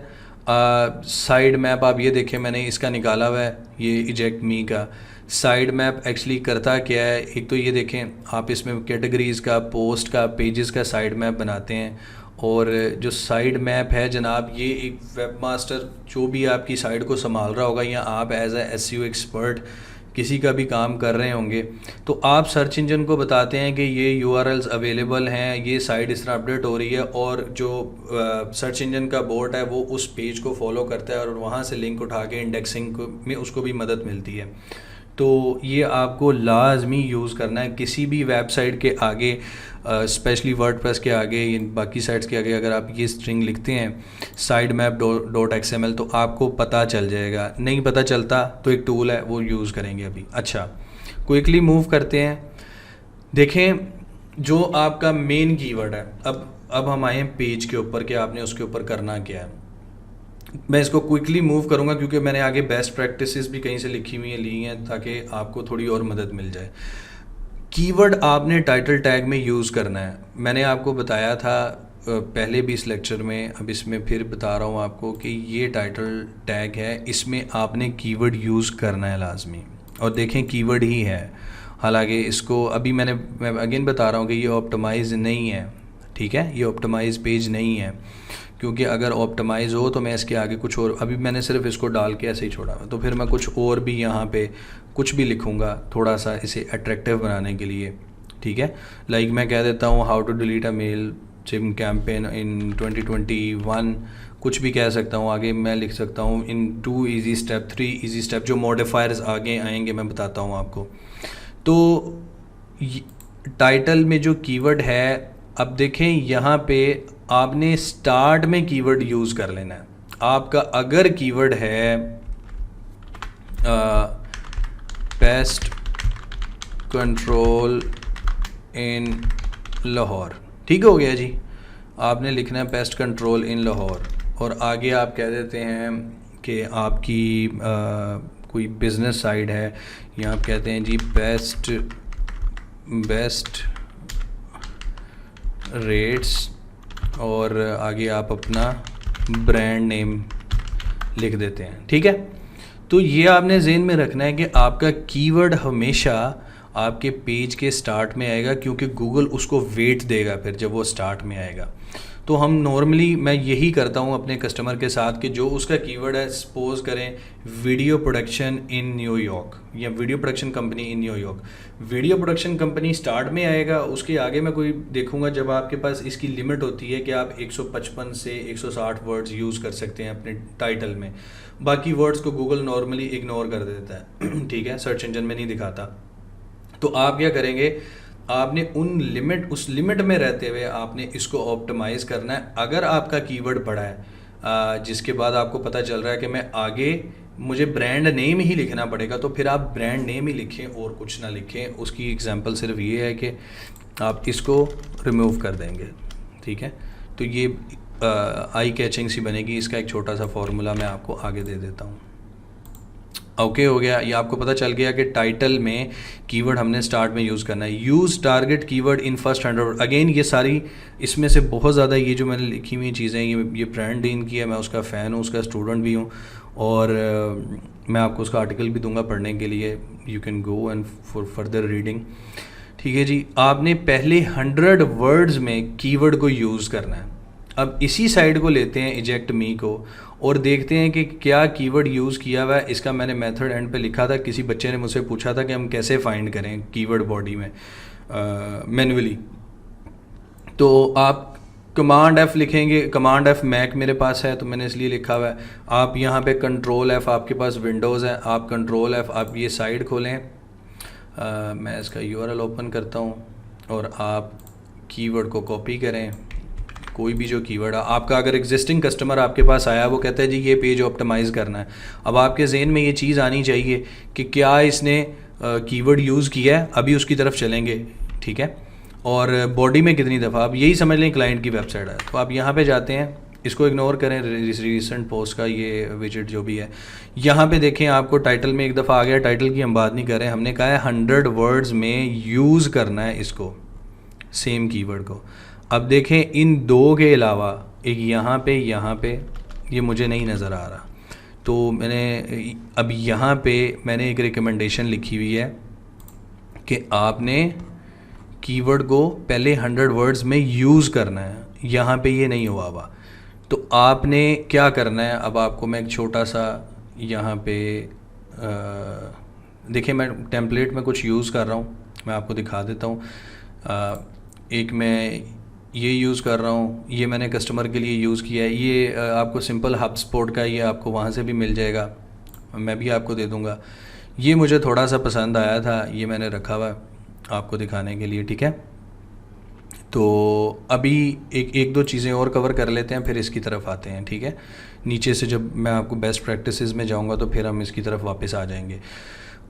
साइड मैप आप ये देखें, मैंने इसका निकाला हुआ है, ये इजेक्ट मी का साइड मैप एक्चुअली करता क्या है। एक तो ये देखें, आप इसमें कैटेगरीज़ का, पोस्ट का, पेजेस का साइड मैप बनाते हैं। और जो साइड मैप है जनाब, ये एक वेब मास्टर जो भी आपकी साइट को संभाल रहा होगा, या आप एज ए SEO एक्सपर्ट किसी का भी काम कर रहे होंगे, तो आप सर्च इंजन को बताते हैं कि ये URLs अवेलेबल हैं, ये साइट इस तरह अपडेट हो रही है, और जो सर्च इंजन का बोट है वो उस पेज को फॉलो करता है और वहाँ से लिंक उठा के इंडेक्सिंग में उसको भी मदद मिलती है। तो ये आपको लाजमी यूज़ करना है किसी भी वेबसाइट के आगे, स्पेशली वर्डप्रेस के आगे, बाकी साइट्स के आगे। अगर आप ये स्ट्रिंग लिखते हैं साइड मैप .xml तो आपको पता चल जाएगा। नहीं पता चलता तो एक टूल है वो यूज़ करेंगे अभी। अच्छा, क्विकली मूव करते हैं। देखें, जो आपका मेन कीवर्ड है, अब हम आए हैं पेज के ऊपर कि आपने उसके ऊपर करना क्या है। मैं इसको क्विकली मूव करूंगा क्योंकि मैंने आगे बेस्ट प्रैक्टिसेस भी कहीं से लिखी हुई ली हैं ताकि आपको थोड़ी और मदद मिल जाए। कीवर्ड आपने टाइटल टैग में यूज़ करना है। मैंने आपको बताया था पहले भी इस लेक्चर में, अब इसमें फिर बता रहा हूँ आपको कि ये टाइटल टैग है, इसमें आपने कीवर्ड यूज़ करना है लाजमी। और देखें, कीवर्ड ही है हालांकि इसको अभी मैं अगेन बता रहा हूँ कि ये ऑप्टिमाइज़ नहीं है, ठीक है, ये ऑप्टिमाइज़ पेज नहीं है, क्योंकि अगर ऑप्टिमाइज़ हो तो मैं इसके आगे कुछ और, अभी मैंने सिर्फ इसको डाल के ऐसे ही छोड़ा हुआ, तो फिर मैं कुछ और भी यहाँ पे कुछ भी लिखूँगा थोड़ा सा इसे अट्रैक्टिव बनाने के लिए, ठीक है। लाइक मैं कह देता हूँ how to delete a Mailchimp campaign in 2021, कुछ भी कह सकता हूँ। आगे मैं लिख सकता हूँ इन 2 ईजी स्टेप, 3 ईजी स्टेप, जो मॉडिफायर्स आगे आएंगे मैं बताता हूँ आपको। तो टाइटल में जो कीवर्ड है, अब देखें यहाँ पे आपने स्टार्ट में कीवर्ड यूज़ कर लेना है। आपका अगर कीवर्ड है पेस्ट कंट्रोल इन लाहौर, ठीक हो गया जी, आपने लिखना है पेस्ट कंट्रोल इन लाहौर, और आगे आप कह देते हैं कि आपकी कोई बिज़नेस साइट है, यहाँ आप कहते हैं जी बेस्ट रेट्स, और आगे आप अपना ब्रांड नेम लिख देते हैं, ठीक है। तो ये आपने ज़हन में रखना है कि आपका कीवर्ड हमेशा आपके पेज के स्टार्ट में आएगा, क्योंकि गूगल उसको वेट देगा फिर जब वो स्टार्ट में आएगा। तो हम नॉर्मली, मैं यही करता हूँ अपने कस्टमर के साथ कि जो उसका कीवर्ड है, सपोज करें वीडियो प्रोडक्शन इन न्यूयॉर्क या video production company in New York, video production company start में आएगा, उसके आगे मैं कोई देखूंगा जब आपके पास इसकी लिमिट होती है कि आप 155 से 160 वर्ड्स यूज़ कर सकते हैं अपने टाइटल में, बाकी वर्ड्स को गूगल नॉर्मली इग्नोर कर देता है ठीक है, सर्च इंजन में नहीं दिखाता। तो आप क्या करेंगे, आपने उस लिमिट में रहते हुए आपने इसको ऑप्टिमाइज़ करना है। अगर आपका कीवर्ड बड़ा है जिसके बाद आपको पता चल रहा है कि मैं आगे मुझे ब्रांड नेम ही लिखना पड़ेगा, तो फिर आप ब्रांड नेम ही लिखें और कुछ ना लिखें। उसकी एग्जांपल सिर्फ ये है कि आप इसको रिमूव कर देंगे, ठीक है। तो ये आई कैचिंग सी बनेगी। इसका एक छोटा सा फॉर्मूला मैं आपको आगे दे देता हूँ। ओके हो गया, ये आपको पता चल गया कि टाइटल में कीवर्ड हमने स्टार्ट में यूज़ करना है। Use target keyword in first 100। Again ये सारी, इसमें से बहुत ज़्यादा ये जो मैंने लिखी हुई चीज़ें, ये ब्रांड डीन की है, मैं उसका फ़ैन हूँ, उसका स्टूडेंट भी हूँ, और मैं आपको उसका आर्टिकल भी दूंगा पढ़ने के लिए, you can go and for further reading, ठीक है जी। आपने पहले 100 वर्ड्स में कीवर्ड को यूज़ करना है। अब इसी साइड को लेते हैं इजेक्ट मी को और देखते हैं कि क्या कीवर्ड यूज़ किया हुआ है। इसका मैंने मेथड एंड पे लिखा था, किसी बच्चे ने मुझसे पूछा था कि हम कैसे फाइंड करें कीवर्ड बॉडी में मैन्युअली। तो आप कमांड F लिखेंगे, कमांड F मैक मेरे पास है तो मैंने इसलिए लिखा हुआ है। आप यहाँ पे कंट्रोल F, आपके पास विंडोज़ है, आप कंट्रोल F, आप ये साइड खोलें, मैं इसका URL ओपन करता हूँ और आप कीवर्ड को कॉपी करें। कोई भी जो कीवर्ड है आपका, अगर एग्जिस्टिंग कस्टमर आपके पास आया, वो कहता है जी ये पेज ऑप्टिमाइज़ करना है, अब आपके जहन में ये चीज़ आनी चाहिए कि क्या इसने कीवर्ड यूज़ किया है, अभी उसकी तरफ चलेंगे, ठीक है। और बॉडी में कितनी दफ़ा, आप यही समझ लें क्लाइंट की वेबसाइट है। तो आप यहाँ पे जाते हैं, इसको इग्नोर करें, रिसेंट पोस्ट का ये विजिट जो भी है, यहाँ पे देखें आपको टाइटल में एक दफ़ा आ गया। टाइटल की हम बात नहीं कर रहे, हमने कहा है 100 वर्ड्स में यूज़ करना है इसको, सेम कीवर्ड को। अब देखें इन दो के अलावा एक यहाँ पे ये मुझे नहीं नज़र आ रहा, तो मैंने अब यहाँ पे मैंने एक रिकमेंडेशन लिखी हुई है कि आपने कीवर्ड को पहले 100 वर्ड्स में यूज़ करना है। यहाँ पे ये नहीं हुआ हुआ, तो आपने क्या करना है। अब आपको मैं एक छोटा सा यहाँ पे देखिए, मैं टेम्पलेट में कुछ यूज़ कर रहा हूँ, मैं आपको दिखा देता हूँ। एक मैं ये यूज़ कर रहा हूँ, ये मैंने कस्टमर के लिए यूज़ किया है। ये आपको सिंपल HubSpot का, ये आपको वहाँ से भी मिल जाएगा, मैं भी आपको दे दूँगा। ये मुझे थोड़ा सा पसंद आया था, ये मैंने रखा हुआ आपको दिखाने के लिए, ठीक है। तो अभी एक दो चीज़ें और कवर कर लेते हैं, फिर इसकी तरफ आते हैं, ठीक है। नीचे से जब मैं आपको बेस्ट प्रैक्टिसेस में जाऊँगा तो फिर हम इसकी तरफ वापस आ जाएंगे।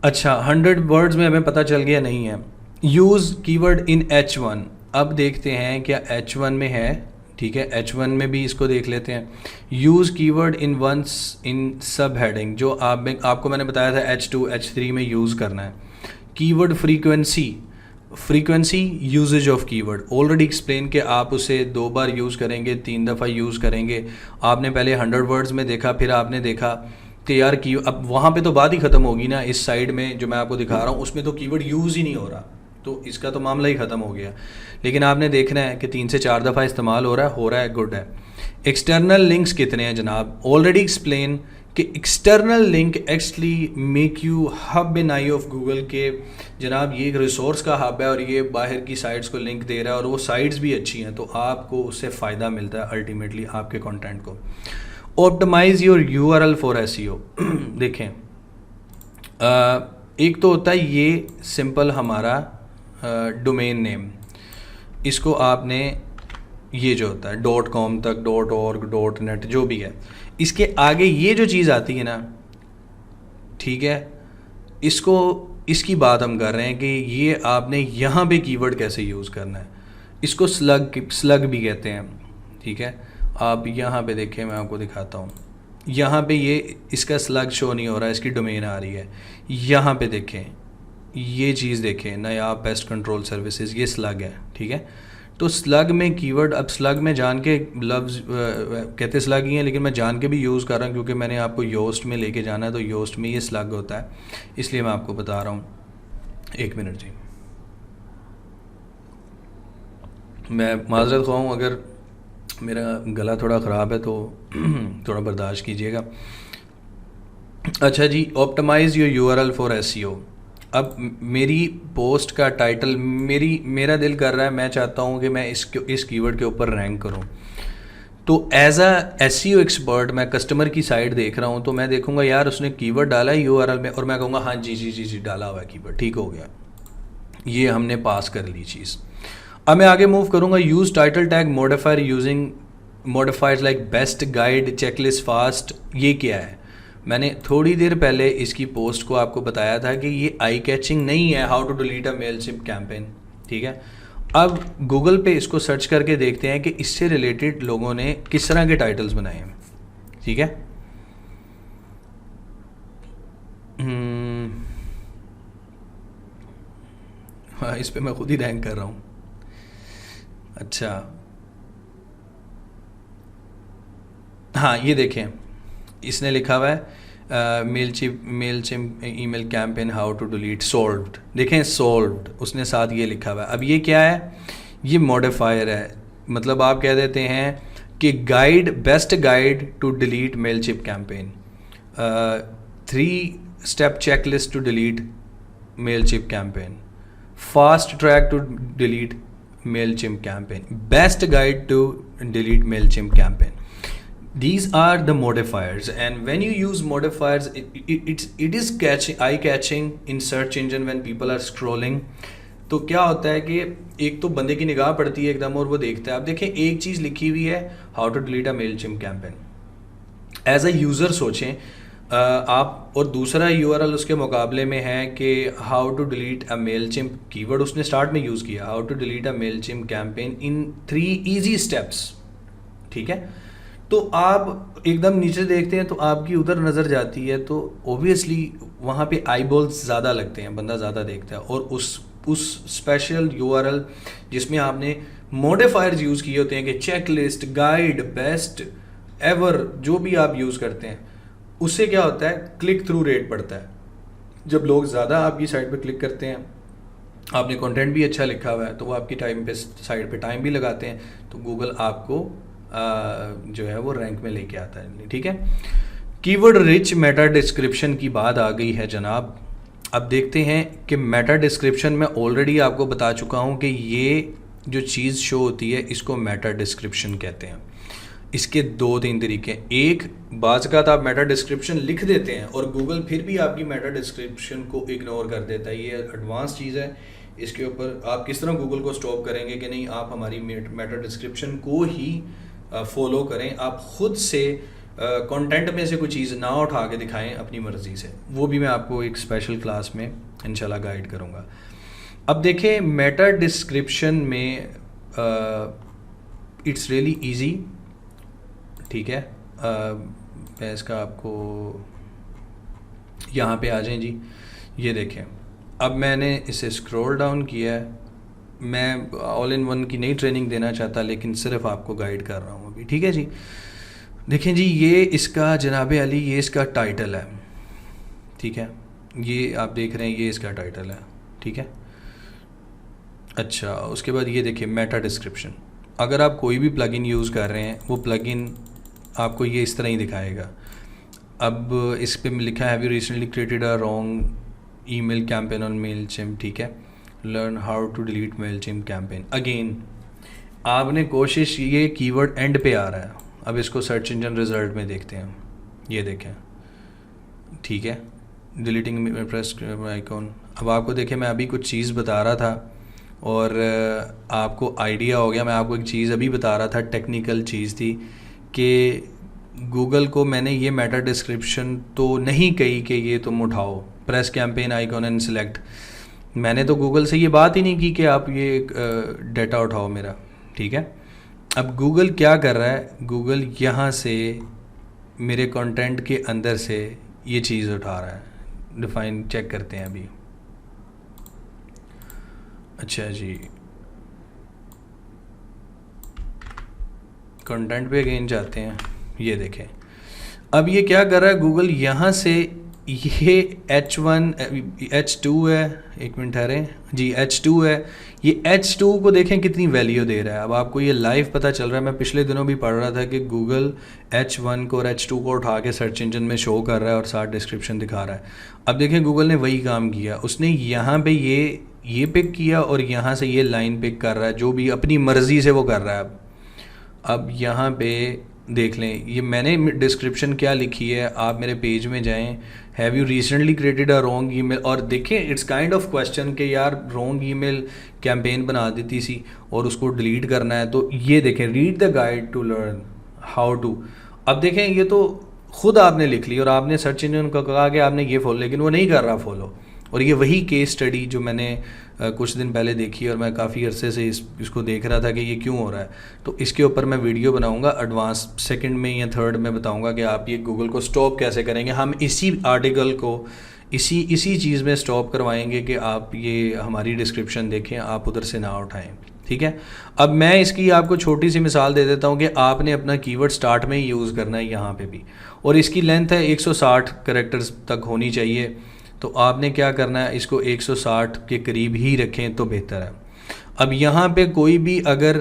अच्छा, 100 वर्ड्स में हमें पता चल गया नहीं है। यूज़ कीवर्ड इन H1, अब देखते हैं क्या H1 में है, ठीक है। H1 में भी इसको देख लेते हैं। Use keyword in once in sub heading, जो आपको मैंने बताया था H2 H3 में यूज़ करना है। Keyword frequency usage of keyword, already explain कि आप उसे 2 बार यूज़ करेंगे, 3 दफ़ा यूज़ करेंगे। आपने पहले 100 वर्ड्स में देखा, फिर आपने देखा तैयार की। अब वहाँ पे तो बात ही ख़त्म होगी ना, इस साइड में जो मैं आपको दिखा रहा हूँ उसमें तो कीवर्ड यूज़ ही नहीं हो रहा, तो इसका तो मामला ही ख़त्म हो गया। लेकिन आपने देखना है कि 3 से 4 दफ़ा इस्तेमाल हो रहा है, गुड है। एक्सटर्नल लिंक्स कितने हैं जनाब? ऑलरेडी एक्सप्लेन कि external link actually make you hub in I of Google के जनाब ये एक रिसोर्स का हब है और ये बाहर की साइट्स को लिंक दे रहा है और वो साइट्स भी अच्छी हैं, तो आपको उससे फ़ायदा मिलता है अल्टीमेटली आपके कंटेंट को। Optimise your URL for SEO. देखें, एक तो होता है ये सिंपल हमारा डोमेन नेम, इसको आपने ये जो होता है .com तक .org .net जो भी है, इसके आगे ये जो चीज़ आती है ना, ठीक है, इसकी बात हम कर रहे हैं कि ये आपने यहाँ पे कीवर्ड कैसे यूज़ करना है। इसको स्लग भी कहते हैं, ठीक है। आप यहाँ पे देखें, मैं आपको दिखाता हूँ, यहाँ पे ये इसका स्लग शो नहीं हो रहा है, इसकी डोमेन आ रही है। यहाँ पे देखें, ये चीज़ देखें, नायाब पेस्ट कंट्रोल सर्विसेज, ये स्लग है, ठीक है। तो स्लग में कीवर्ड, अब स्लग में जान के लफ्ज़ कहते स्लग ही हैं, लेकिन मैं जान के भी यूज़ कर रहा हूँ क्योंकि मैंने आपको योस्ट में लेके जाना है, तो योस्ट में ये स्लग होता है, इसलिए मैं आपको बता रहा हूँ। 1 मिनट जी, मैं माज़रत ख़्वाह हूँ अगर मेरा गला थोड़ा ख़राब है तो थोड़ा बर्दाश्त कीजिएगा। अच्छा जी, optimise your URL for SEO. अब मेरी पोस्ट का टाइटल, मेरा दिल कर रहा है, मैं चाहता हूँ कि मैं इस कीवर्ड के ऊपर रैंक करूँ, तो एज अ एसईओ एक्सपर्ट मैं कस्टमर की साइड देख रहा हूँ, तो मैं देखूँगा यार उसने कीवर्ड डाला है यूआरएल में, और मैं कहूँगा हाँ जी जी जी जी डाला हुआ है कीवर्ड, ठीक हो गया, ये हमने पास कर ली चीज़। अब मैं आगे मूव करूँगा। Use title tag modifier using modifiers like best guide checklist fast. ये क्या है? मैंने थोड़ी देर पहले इसकी पोस्ट को आपको बताया था कि ये आई कैचिंग नहीं है, how to delete a Mailchimp campaign, ठीक है। अब गूगल पे इसको सर्च करके देखते हैं कि इससे रिलेटेड लोगों ने किस तरह के टाइटल्स बनाए हैं, ठीक है। हाँ, इस पे मैं खुद ही रैंक कर रहा हूँ। अच्छा, हाँ ये देखें, इसने लिखा हुआ है Mailchimp email campaign how to delete solved. देखें सॉल्व्ड, उसने साथ ये लिखा हुआ है। अब ये क्या है? ये मॉडिफायर है, मतलब आप कह देते हैं कि guide, best guide to delete Mailchimp campaign, 3 step checklist to delete Mailchimp campaign, fast track to delete Mailchimp campaign, best guide to delete Mailchimp campaign. These are the modifiers, and when you use modifiers, it is eye catching in search engine when people are scrolling. तो क्या होता है कि एक तो बंदे की निगाह पड़ती है एकदम और वो देखता है। आप देखें एक चीज़ लिखी हुई है, how to delete a Mailchimp campaign. As a user सोचें आप, और दूसरा यूआरएल उसके मुकाबले में है कि how to delete a Mailchimp, keyword उसने स्टार्ट में यूज़ किया, how to delete a Mailchimp campaign in 3 easy steps, ठीक है। तो आप एकदम नीचे देखते हैं तो आपकी उधर नज़र जाती है, तो ओबियसली वहाँ पे आई बॉल्स ज़्यादा लगते हैं, बंदा ज़्यादा देखता है। और उस स्पेशल यूआरएल जिसमें आपने मॉडिफायर्स यूज़ किए होते हैं कि checklist, guide, best, ever, जो भी आप यूज़ करते हैं, उससे क्या होता है, क्लिक थ्रू रेट बढ़ता है। जब लोग ज़्यादा आपकी साइट पर क्लिक करते हैं, आपने कंटेंट भी अच्छा लिखा हुआ है, तो वो आपकी साइट पे टाइम भी लगाते हैं, तो गूगल आपको जो है वो रैंक में लेके आता है, ठीक है। कीवर्ड रिच मेटा डिस्क्रिप्शन की बात आ गई है जनाब। अब देखते हैं कि मेटा डिस्क्रिप्शन में ऑलरेडी आपको बता चुका हूँ कि ये जो चीज़ शो होती है इसको मेटा डिस्क्रिप्शन कहते हैं। इसके 2-3 तरीके। एक, बाज़ का आप मेटा डिस्क्रिप्शन लिख देते हैं और गूगल फिर भी आपकी मेटा डिस्क्रिप्शन को इग्नोर कर देता है। ये एडवांस चीज़ है, इसके ऊपर आप किस तरह गूगल को स्टॉप करेंगे कि नहीं, आप हमारी मेटा डिस्क्रिप्शन को ही फॉलो करें, आप खुद से कंटेंट में से कोई चीज़ ना उठा के दिखाएं अपनी मर्ज़ी से। वो भी मैं आपको एक स्पेशल क्लास में इंशाल्लाह गाइड करूँगा। अब देखें मेटा डिस्क्रिप्शन में इट्स रियली इजी, ठीक है। मैं इसका आपको यहाँ पे आ जाएं जी, ये देखें। अब मैंने इसे स्क्रॉल डाउन किया है, मैं ऑल इन वन की नई ट्रेनिंग देना चाहता, लेकिन सिर्फ आपको गाइड कर रहा हूँ अभी, ठीक है जी। देखें जी, ये इसका जनाब अली, ये इसका टाइटल है, ठीक है, ये आप देख रहे हैं, ये इसका टाइटल है, ठीक है। अच्छा, उसके बाद ये देखिए मेटा डिस्क्रिप्शन। अगर आप कोई भी प्लगइन यूज़ कर रहे हैं, वो प्लगइन आपको ये इस तरह ही दिखाएगा। अब इस पे लिखा है, have you recently created a wrong email campaign on Mailchimp, ठीक है, learn how to delete Mailchimp campaign. Again आपने कोशिश, ये कीवर्ड एंड पे आ रहा है। अब इसको सर्च इंजन रिजल्ट में देखते हैं, ये देखें, ठीक है, डिलीटिंग प्रेस आइकॉन। अब आपको देखें, मैं अभी कुछ चीज़ बता रहा था और आपको आइडिया हो गया। मैं आपको एक चीज़ अभी बता रहा था, टेक्निकल चीज़ थी कि गूगल को मैंने ये मेटा डिस्क्रिप्शन तो नहीं कही कि ये तुम उठाओ press campaign icon and select. मैंने तो गूगल से ये बात ही नहीं की कि आप ये डेटा उठाओ मेरा, ठीक है। अब गूगल क्या कर रहा है, गूगल यहाँ से मेरे कंटेंट के अंदर से ये चीज़ उठा रहा है। डिफाइन चेक करते हैं अभी। अच्छा जी, कंटेंट पे अगेन जाते हैं, ये देखें। अब ये क्या कर रहा है गूगल, यहाँ से ये H1 H2 है, एक मिनट ठहरें जी, H2 है। ये H2 को देखें कितनी वैल्यू दे रहा है। अब आपको ये लाइव पता चल रहा है। मैं पिछले दिनों भी पढ़ रहा था कि गूगल H1 को और H2 को उठा के सर्च इंजन में शो कर रहा है और साथ डिस्क्रिप्शन दिखा रहा है। अब देखें गूगल ने वही काम किया, उसने यहाँ पे ये पिक किया और यहाँ से ये लाइन पिक कर रहा है, जो भी अपनी मर्ज़ी से वो कर रहा है। अब यहाँ पे देख लें, ये मैंने डिस्क्रिप्शन क्या लिखी है, आप मेरे पेज में जाएं, have you recently created a wrong email, और देखें इट्स काइंड ऑफ क्वेश्चन कि यार रॉन्ग ईमेल कैंपेन बना देती सी और उसको डिलीट करना है। तो ये देखें, read the guide to learn how to. अब देखें, ये तो खुद आपने लिख ली और आपने सर्च इंजन को कहा कि आपने ये फॉलो, लेकिन वो नहीं कर रहा फॉलो। और ये वही केस स्टडी जो मैंने कुछ दिन पहले देखी और मैं काफ़ी अरसे से इसको देख रहा था कि ये क्यों हो रहा है। तो इसके ऊपर मैं वीडियो बनाऊंगा एडवांस, सेकंड में या थर्ड में बताऊंगा कि आप ये गूगल को स्टॉप कैसे करेंगे। हम इसी आर्टिकल को इसी चीज़ में स्टॉप करवाएंगे कि आप ये हमारी डिस्क्रिप्शन देखें, आप उधर से ना उठाएं, ठीक है। अब मैं इसकी आपको छोटी सी मिसाल दे देता हूँ कि आपने अपना कीवर्ड स्टार्ट में ही यूज़ करना है यहाँ पे भी, और इसकी लेंथ है 160 कैरेक्टर्स तक होनी चाहिए। तो आपने क्या करना है, इसको 160 के करीब ही रखें तो बेहतर है। अब यहाँ पे कोई भी अगर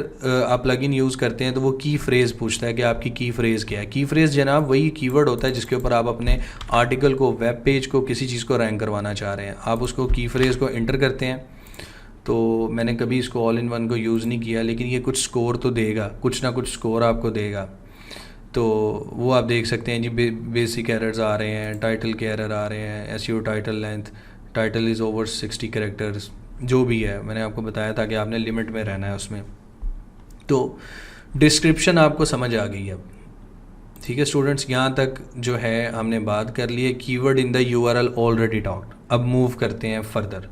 आप प्लगइन यूज़ करते हैं तो वो की फ्रेज़ पूछता है कि आपकी की फ्रेज़ क्या है। की फ्रेज़ जनाब वही कीवर्ड होता है जिसके ऊपर आप अपने आर्टिकल को, वेब पेज को, किसी चीज़ को रैंक करवाना चाह रहे हैं। आप उसको की फ्रेज़ को इंटर करते हैं। तो मैंने कभी इसको ऑल इन वन को यूज़ नहीं किया, लेकिन ये कुछ स्कोर तो देगा, कुछ ना कुछ स्कोर आपको देगा। तो वो आप देख सकते हैं जी, बेसिक एरर्स आ रहे हैं, टाइटल के एरर आ रहे हैं, SEO title length, title is over 60 characters, जो भी है मैंने आपको बताया था कि आपने लिमिट में रहना है उसमें। तो डिस्क्रिप्शन आपको समझ आ गई अब, ठीक है स्टूडेंट्स। यहाँ तक जो है हमने बात कर ली है, keyword in the URL already talked. अब मूव करते हैं फर्दर।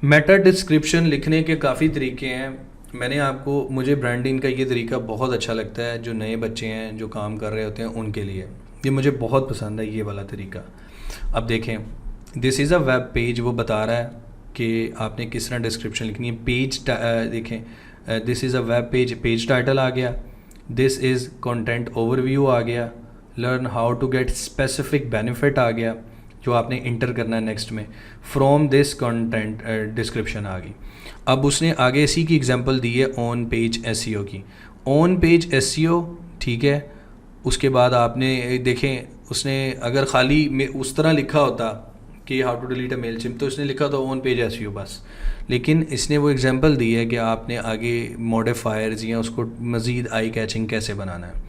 मेटा डिस्क्रिप्शन लिखने के काफ़ी तरीके हैं। मैंने आपको, मुझे ब्रांडिंग का ये तरीका बहुत अच्छा लगता है, जो नए बच्चे हैं जो काम कर रहे होते हैं उनके लिए ये मुझे बहुत पसंद है, ये वाला तरीका। अब देखें, this is a web page, वो बता रहा है कि आपने किस तरह डिस्क्रिप्शन लिखनी है। पेज देखें, this is a web page, page title आ गया, दिस इज़ कंटेंट ओवरव्यू आ गया, learn how to get specific benefit आ गया जो आपने इंटर करना है नेक्स्ट में, फ्रॉम दिस कंटेंट डिस्क्रिप्शन आ गई। अब उसने आगे इसी की एग्जांपल दी है ऑन पेज एसईओ की, ऑन पेज एसईओ, ठीक है। उसके बाद आपने देखें, उसने अगर खाली में उस तरह लिखा होता कि how to delete a Mailchimp, तो इसने लिखा था ऑन पेज एसईओ बस, लेकिन इसने वो एग्जांपल दी है कि आपने आगे मॉडिफायर्स या उसको मज़ीद आई कैचिंग कैसे बनाना है,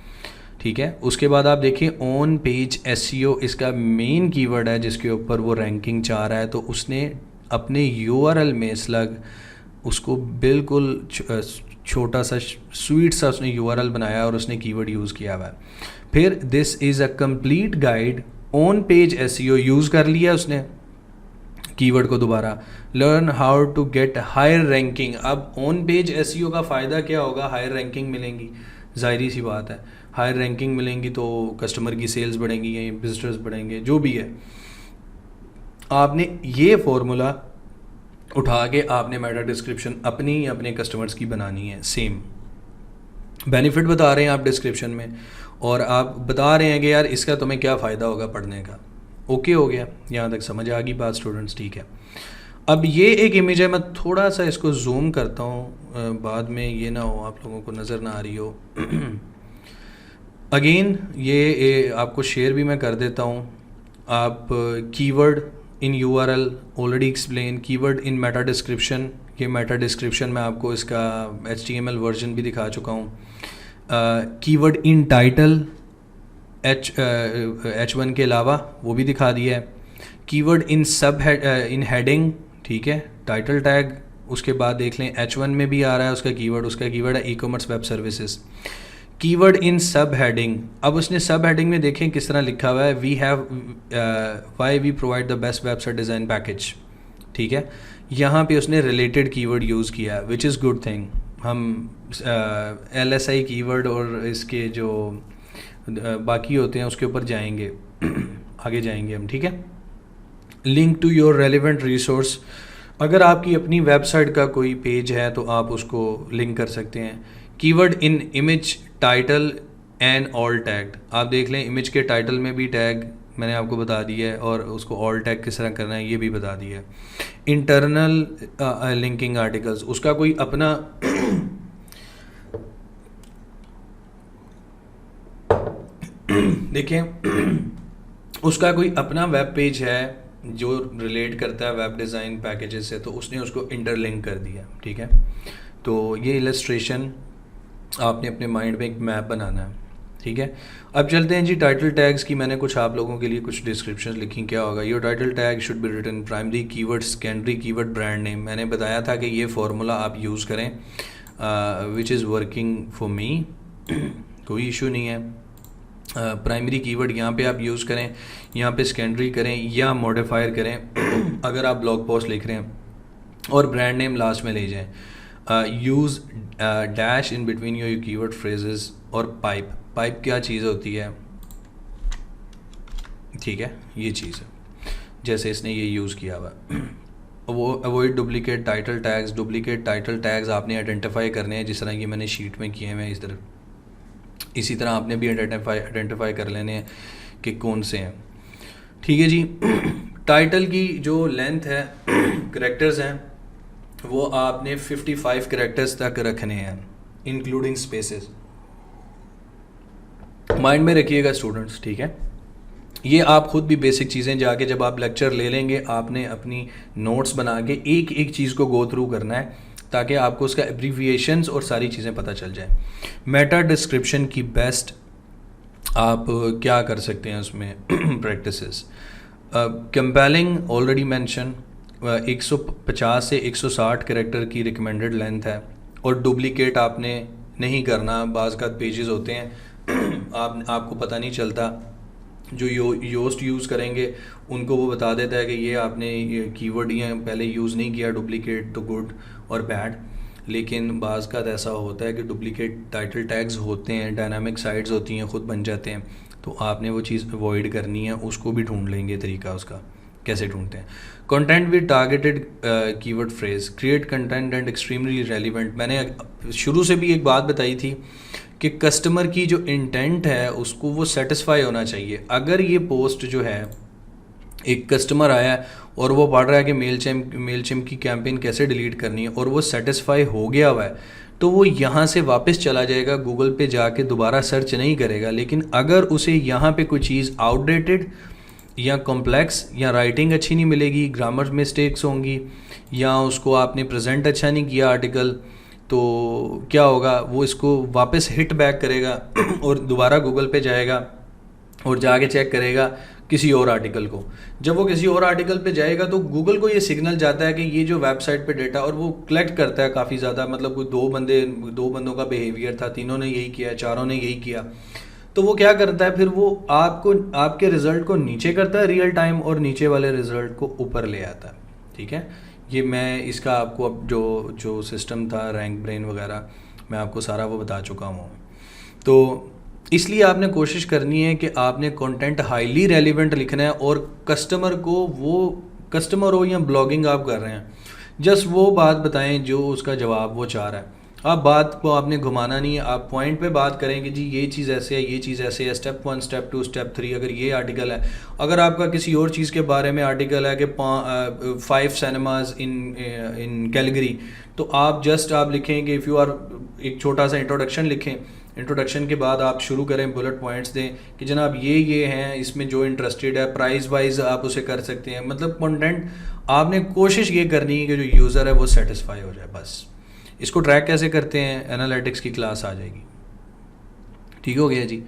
ठीक है। उसके बाद आप देखिए ऑन पेज एसईओ इसका मेन कीवर्ड है जिसके ऊपर वो रैंकिंग चाह रहा है। तो उसने अपने यूआरएल में स्लग उसको बिल्कुल छोटा सा स्वीट सा उसने यूआरएल बनाया और उसने कीवर्ड यूज़ किया हुआ है। फिर this is a complete guide, on page SEO use कर लिया उसने कीवर्ड को दोबारा, learn how to get higher ranking. अब ऑन पेज एसईओ का फ़ायदा क्या होगा, हायर रैंकिंग मिलेंगी, ज़ाहिरी सी बात है। हायर रैंकिंग मिलेंगी तो कस्टमर की सेल्स बढ़ेंगी या विजिटर्स बढ़ेंगे, जो भी है। आपने ये फॉर्मूला उठा के आपने मेटा डिस्क्रिप्शन अपने कस्टमर्स की बनानी है। सेम बेनिफिट बता रहे हैं आप डिस्क्रिप्शन में, और आप बता रहे हैं कि यार इसका तुम्हें क्या फ़ायदा होगा पढ़ने का। ओके हो गया, यहाँ तक समझ आ गई बात स्टूडेंट्स, ठीक है। अब ये एक इमेज है, मैं थोड़ा सा इसको जूम करता हूँ, बाद में ये ना हो आप लोगों को नज़र ना आ रही हो। अगेन ये आपको शेयर भी मैं कर देता हूँ। आप कीवर्ड इन यूआरएल ऑलरेडी एक्सप्लेन, कीवर्ड इन मेटा डिस्क्रिप्शन, ये मेटा डिस्क्रिप्शन में आपको इसका HTML वर्जन भी दिखा चुका हूँ। कीवर्ड इन टाइटल H1 के अलावा वो भी दिखा दिया है। कीवर्ड इन सब इन हेडिंग, ठीक है, टाइटल टैग, उसके बाद देख लें H1 में भी आ रहा है उसका कीवर्ड है e-commerce web services. Keyword in sub heading, अब उसने सब हेडिंग में देखें किस तरह लिखा हुआ है, we have why we provide the best website design package, ठीक है। यहाँ पे उसने रिलेटेड कीवर्ड यूज़ किया है, विच इज़ गुड थिंग। हम LSI कीवर्ड और इसके जो बाकी होते हैं उसके ऊपर जाएंगे आगे जाएंगे हम, ठीक है। Link to your relevant resource, अगर आपकी अपनी वेबसाइट का कोई पेज है तो आप उसको लिंक कर सकते हैं। Keyword in image title and all tag, आप देख लें इमेज के टाइटल में भी टैग मैंने आपको बता दिया है और उसको ऑल टैग किस तरह करना है ये भी बता दिया है। इंटरनल लिंकिंग आर्टिकल्स, उसका कोई अपना देखें उसका कोई अपना वेब पेज है जो रिलेट करता है वेब डिज़ाइन पैकेजेस से, तो उसने उसको इंटरलिंक कर दिया, ठीक है। तो ये इलस्ट्रेशन आपने अपने माइंड में एक मैप बनाना है, ठीक है। अब चलते हैं जी टाइटल टैग्स की। मैंने कुछ आप लोगों के लिए कुछ डिस्क्रिप्शन लिखी, क्या होगा। Your title tag should be written primary keyword, secondary keyword, brand name. मैंने बताया था कि ये फार्मूला आप यूज़ करें, which is working for me, कोई इशू नहीं है। प्राइमरी कीवर्ड यहाँ पे आप यूज़ करें, यहाँ पे सेकेंडरी करें या मॉडिफायर करें अगर आप ब्लॉग पोस्ट लिख रहे हैं, और ब्रांड नेम लास्ट में ले जाएं। Use dash in between your keyword phrases, और पाइप क्या चीज़ होती है, ठीक है, ये चीज़ है जैसे इसने ये यूज़ किया हुआ। वो avoid duplicate title tags, duplicate title tags आपने आइडेंटिफाई करने हैं जिस तरह की मैंने शीट में किए हुए हैं इसी तरह आपने भी आइडेंटिफाई कर लेने हैं कि कौन से हैं, ठीक है जी। टाइटल की जो लेंथ है, करैक्टर्स हैं, वो आपने 55 करैक्टर्स तक रखने हैं इंक्लूडिंग स्पेसेस। माइंड में रखिएगा स्टूडेंट्स, ठीक है। ये आप खुद भी बेसिक चीज़ें जाके जब आप लेक्चर ले लेंगे आपने अपनी नोट्स बना के एक एक चीज़ को गो थ्रू करना है ताकि आपको उसका एब्रीविएशंस और सारी चीज़ें पता चल जाए। मेटा डिस्क्रिप्शन की बेस्ट आप क्या कर सकते हैं उसमें प्रैक्टिसेस। कंपेलिंग ऑलरेडी मेंशन, 150 से 160 कैरेक्टर की रिकमेंडेड लेंथ है, और डुप्लीकेट आपने नहीं करना। बाज़ का पेजेस होते हैं आपको पता नहीं चलता, जो योस्ट यूज़ करेंगे उनको वो बता देता है कि ये आपने ये कीवर्ड ये पहले यूज़ नहीं किया, डुप्लीकेट तो गुड और बैड। लेकिन बाज़ का ऐसा होता है कि डुप्लीकेट टाइटल टैग्स होते हैं, डायनामिक साइट्स होती हैं, ख़ुद बन जाते हैं, तो आपने वो चीज़ अवॉइड करनी है। उसको भी ढूंढ लेंगे तरीका उसका कैसे ढूंढते हैं। Content with targeted keyword phrase, create content and extremely relevant. मैंने शुरू से भी एक बात बताई थी कि कस्टमर की जो इंटेंट है उसको वो सेटिस्फाई होना चाहिए। अगर ये पोस्ट जो है एक कस्टमर आया है और वो पढ़ रहा है कि मेलचिम्प की कैंपेन कैसे डिलीट करनी है, और वो सेटिस्फाई हो गया हुआ है, तो वो यहाँ से वापस चला जाएगा, गूगल पे जाके दोबारा सर्च नहीं करेगा। लेकिन अगर उसे यहाँ पे कोई चीज़ आउटडेटेड या कॉम्प्लेक्स या राइटिंग अच्छी नहीं मिलेगी, ग्रामर मिस्टेक्स होंगी, या उसको आपने प्रेजेंट अच्छा नहीं किया आर्टिकल, तो क्या होगा, वो इसको वापस हिट बैक करेगा और दोबारा गूगल पे जाएगा और जाके चेक करेगा किसी और आर्टिकल को। जब वो किसी और आर्टिकल पे जाएगा तो गूगल को ये सिग्नल जाता है कि ये जो वेबसाइट पे डेटा, और वो कलेक्ट करता है काफ़ी ज़्यादा, मतलब कोई दो बंदों का बिहेवियर था, तीनों ने यही किया, चारों ने यही किया, तो वो क्या करता है फिर वो आपको आपके रिज़ल्ट को नीचे करता है रियल टाइम, और नीचे वाले रिज़ल्ट को ऊपर ले आता है, ठीक है। ये मैं इसका आपको अब जो सिस्टम था रैंक ब्रेन वगैरह मैं आपको सारा वो बता चुका हूँ। तो इसलिए आपने कोशिश करनी है कि आपने कंटेंट हाईली रेलिवेंट लिखना है, और कस्टमर को, वो कस्टमर हो या ब्लॉगिंग आप कर रहे हैं, जस्ट वो बात बताएं जो उसका जवाब वो चाह रहा है। आप बात को आपने घुमाना नहीं है, आप पॉइंट पे बात करें कि जी ये चीज़ ऐसे है, ये चीज़ ऐसे है, स्टेप 1, स्टेप 2, स्टेप 3। अगर ये आर्टिकल है, अगर आपका किसी और चीज़ के बारे में आर्टिकल है कि 5 सिनेमाज इन इन कैलगरी, तो आप जस्ट आप लिखें कि इफ़ यू आर, एक छोटा सा इंट्रोडक्शन लिखें। इंट्रोडक्शन के बाद आप शुरू करें, बुलेट पॉइंट्स दें कि जनाब ये हैं, इसमें जो इंटरेस्टेड है, प्राइस वाइज आप उसे कर सकते हैं। मतलब कंटेंट आपने कोशिश ये करनी है कि जो यूज़र है वो सेटिस्फाई हो जाए, बस। इसको ट्रैक कैसे करते हैं, एनालिटिक्स की क्लास आ जाएगी। ठीक हो गया जी।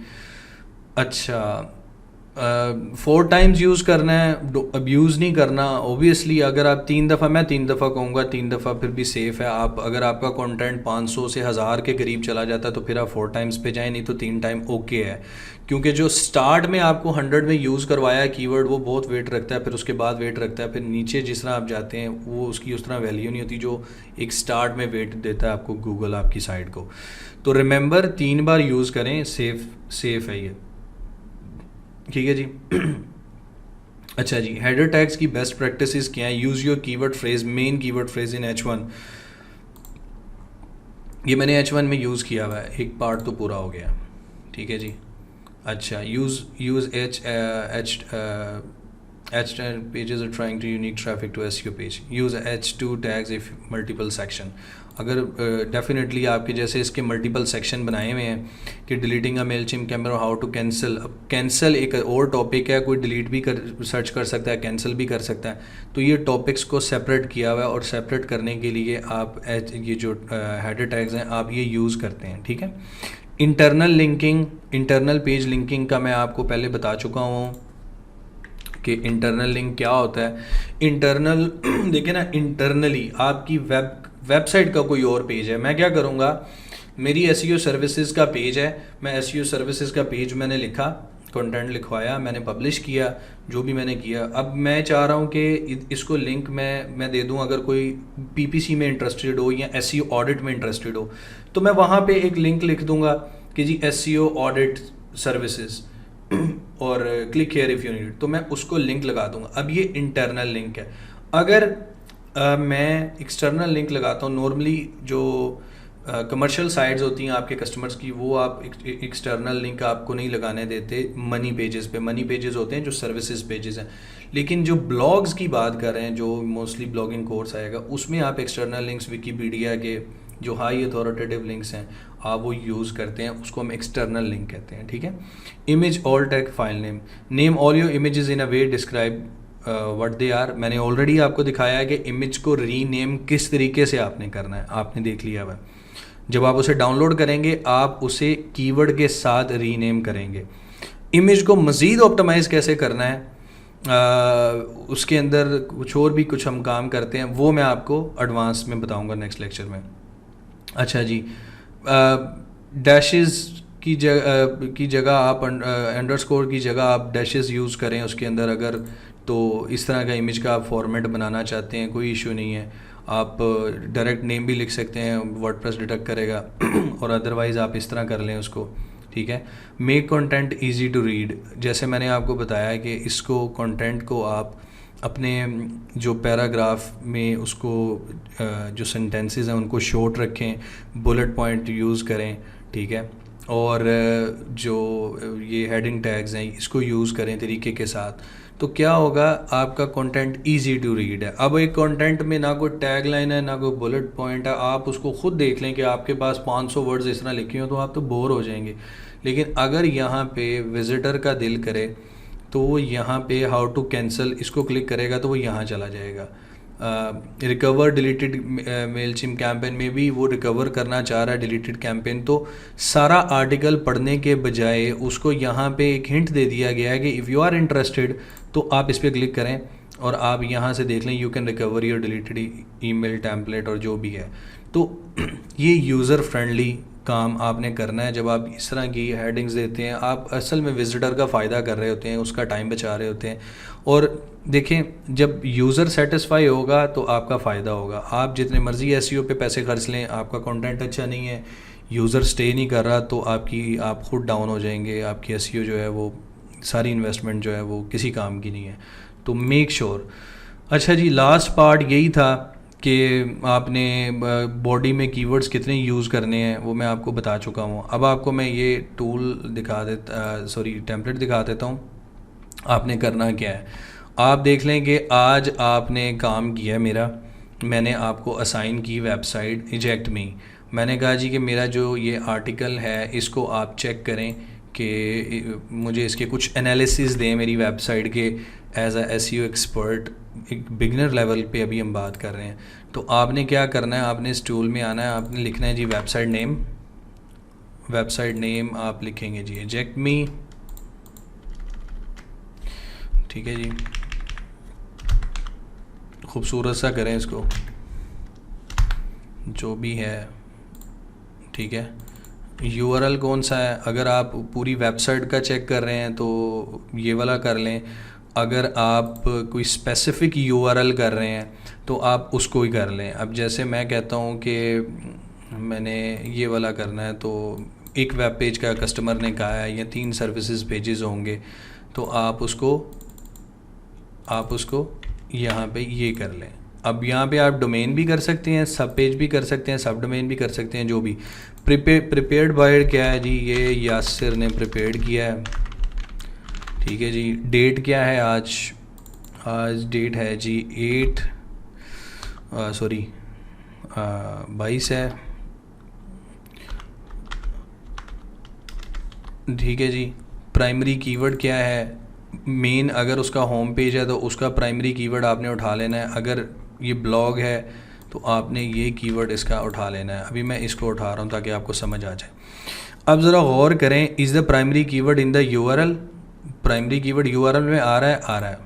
अच्छा, 4 टाइम्स यूज़ करना है, अब्यूज़ नहीं करना। ओबियसली अगर आप 3 दफ़ा, मैं 3 दफ़ा कहूँगा, 3 दफ़ा फिर भी सेफ़ है। आप अगर आपका कंटेंट 500 से 1000 के करीब चला जाता है तो फिर आप 4 टाइम्स पे जाएं, नहीं तो 3 टाइम ओके है। क्योंकि जो स्टार्ट में आपको 100 में यूज़ करवाया कीवर्ड, वो बहुत वेट रखता है, फिर उसके बाद वेट रखता है, फिर नीचे जिस तरह आप जाते हैं वो उसकी उस तरह वैल्यू नहीं होती जो एक स्टार्ट में वेट देता है आपको गूगल आपकी साइट को। तो रिमेंबर 3 बार यूज़ करें, सेफ़ है ये। ठीक है जी। अच्छा जी, हेडर टैग्स की बेस्ट प्रैक्टिसेस क्या है? Use your keyword phrase, main keyword phrase in H1। ये मैंने H1 में यूज़ किया हुआ है, एक पार्ट तो पूरा हो गया। ठीक है जी। अच्छा, use H10 pages are trying to unique traffic to SEO page. Use H2 tags if multiple section. अगर डेफिनेटली आपके जैसे इसके मल्टीपल सेक्शन बनाए हुए हैं कि डिलीटिंग अ मेलचिम्प कैंपेन और हाउ टू कैंसिल। अब कैंसिल एक और टॉपिक है, कोई डिलीट भी सर्च कर सकता है, कैंसिल भी कर सकता है। तो ये टॉपिक्स को सेपरेट किया हुआ है और सेपरेट करने के लिए आप ये जो हेडर टैग्स हैं आप ये यूज़ करते हैं। ठीक है। Internal linking, internal page linking का मैं आपको पहले बता चुका हूँ कि इंटरनल लिंक क्या होता है। इंटरनल देखिए ना, इंटरनली आपकी वेबसाइट का कोई और पेज है, मैं क्या करूँगा, मेरी एसईओ सर्विसेज का पेज है, मैं एसईओ सर्विसेज का पेज मैंने लिखा, कंटेंट लिखवाया, मैंने पब्लिश किया, जो भी मैंने किया। अब मैं चाह रहा हूँ कि इसको लिंक मैं दे दूँ, अगर कोई पीपीसी में इंटरेस्टेड हो या एसईओ ऑडिट में इंटरेस्टेड हो, तो मैं वहाँ पे एक लिंक लिख दूँगा कि जी एसईओ ऑडिट सर्विसेज और click here if you need, तो मैं उसको लिंक लगा दूंगा। अब ये इंटरनल लिंक है। अगर मैं एक्सटर्नल लिंक लगाता हूँ, नॉर्मली जो कमर्शियल साइट्स होती हैं आपके कस्टमर्स की, वो आप एक्सटर्नल लिंक आपको नहीं लगाने देते मनी पेजेस पे। मनी पेजेस होते हैं जो सर्विसेज पेजेस हैं। लेकिन जो ब्लॉग्स की बात कर रहे हैं, जो मोस्टली ब्लॉगिंग कोर्स आएगा, उसमें आप एक्सटर्नल लिंक्स विकीपीडिया के जो हाई अथॉरिटेटिव लिंक्स हैं आप वो यूज़ करते हैं, उसको हम एक्सटर्नल लिंक कहते हैं। ठीक है। Image alt tag file name all your images in a way describe what they are. मैंने ऑलरेडी आपको दिखाया है कि इमेज को रीनेम किस तरीके से आपने करना है, आपने देख लिया हुआ। जब आप उसे डाउनलोड करेंगे आप उसे कीवर्ड के साथ रीनेम करेंगे। इमेज को मज़ीद ऑप्टिमाइज़ कैसे करना है, उसके अंदर कुछ और भी कुछ हम काम करते हैं, वो मैं आपको एडवांस में बताऊंगा नेक्स्ट लेक्चर में। अच्छा जी, डैशेस की जगह आप अंडरस्कोर की जगह आप डैशेस यूज़ करें उसके अंदर, अगर तो इस तरह का इमेज का आप फॉर्मेट बनाना चाहते हैं, कोई इशू नहीं है। आप डायरेक्ट नेम भी लिख सकते हैं, वर्डप्रेस डिटेक्ट करेगा और अदरवाइज़ आप इस तरह कर लें उसको। ठीक है। Make content easy to read, जैसे मैंने आपको बताया कि इसको कंटेंट को आप अपने जो पैराग्राफ में उसको जो सेंटेंसेस हैं उनको शॉर्ट रखें, बुलेट पॉइंट यूज़ करें। ठीक है। और जो ये हेडिंग टैग्स हैं इसको यूज़ करें तरीके के साथ, तो क्या होगा, आपका कंटेंट इजी टू रीड है। अब एक कंटेंट में ना कोई टैग लाइन है ना कोई बुलेट पॉइंट है, आप उसको खुद देख लें कि आपके पास 500 वर्ड्स इस तरह लिखे हो तो आप तो बोर हो जाएंगे। लेकिन अगर यहाँ पे विजिटर का दिल करे तो वो यहाँ पे हाउ टू कैंसिल इसको क्लिक करेगा तो वो यहाँ चला जाएगा। रिकवर डिलीटेड मेलचिम्प कैंपेन में भी वो रिकवर करना चाह रहा है डिलीटेड कैंपेन, तो सारा आर्टिकल पढ़ने के बजाय उसको यहाँ पे एक हिंट दे दिया गया है कि इफ़ यू आर इंटरेस्टेड तो आप इस पर क्लिक करें और आप यहाँ से देख लें you can recover your deleted email template और जो भी है। तो ये यूज़र फ्रेंडली काम आपने करना है। जब आप इस तरह की हेडिंग्स देते हैं आप असल में विजिटर का फ़ायदा कर रहे होते हैं, उसका टाइम बचा रहे होते हैं। और देखें, जब यूज़र सेटिस्फाई होगा तो आपका फ़ायदा होगा। आप जितने मर्ज़ी एसईओ पे पैसे खर्च लें, आपका कंटेंट अच्छा नहीं है, यूज़र स्टे नहीं कर रहा, तो आप खुद डाउन हो जाएंगे। आपकी एसईओ जो है वो सारी इन्वेस्टमेंट जो है वो किसी काम की नहीं है। तो मेक श्योर। अच्छा जी, लास्ट पार्ट यही था कि आपने बॉडी में कीवर्ड्स कितने यूज़ करने हैं वो मैं आपको बता चुका हूँ। अब आपको मैं ये टूल दिखा देता सॉरी टेम्पलेट दिखा देता हूँ। आपने करना क्या है, आप देख लें कि आज आपने काम किया मेरा, मैंने आपको असाइन की वेबसाइट इजेक्ट मी। मैंने कहा जी कि मेरा जो ये आर्टिकल है इसको आप चेक करें कि मुझे इसके कुछ एनालिसिस दें मेरी वेबसाइट के एज अ एसईओ एक्सपर्ट। एक बिगनर लेवल पे अभी हम बात कर रहे हैं। तो आपने क्या करना है, आपने इस टूल में आना है, आपने लिखना है जी वेबसाइट नेम आप लिखेंगे जी इजेक्ट मी। ठीक है जी, खूबसूरत सा करें इसको जो भी है। ठीक है, यूआरएल कौन सा है, अगर आप पूरी वेबसाइट का चेक कर रहे हैं तो ये वाला कर लें। अगर आप कोई स्पेसिफ़िक यूआरएल कर रहे हैं तो आप उसको ही कर लें। अब जैसे मैं कहता हूँ कि मैंने ये वाला करना है, तो एक वेब पेज का कस्टमर ने कहा है या 3 सर्विसेज पेजेस होंगे, तो आप उसको यहाँ पे ये कर लें। अब यहाँ पे आप डोमेन भी कर सकते हैं, सब पेज भी कर सकते हैं, सब डोमेन भी कर सकते हैं, जो भी। प्रिपेयर्ड बाय क्या है जी, ये यासिर ने प्रिपेयर्ड किया है। ठीक है जी, डेट क्या है आज डेट है जी 22 है। ठीक है जी, प्राइमरी कीवर्ड क्या है, मेन अगर उसका होम पेज है तो उसका प्राइमरी कीवर्ड आपने उठा लेना है। अगर ये ब्लॉग है तो आपने ये कीवर्ड इसका उठा लेना है। अभी मैं इसको उठा रहा हूँ ताकि आपको समझ आ जाए। अब ज़रा गौर करें, is the primary keyword in the URL, primary keyword URL में आ रहा है।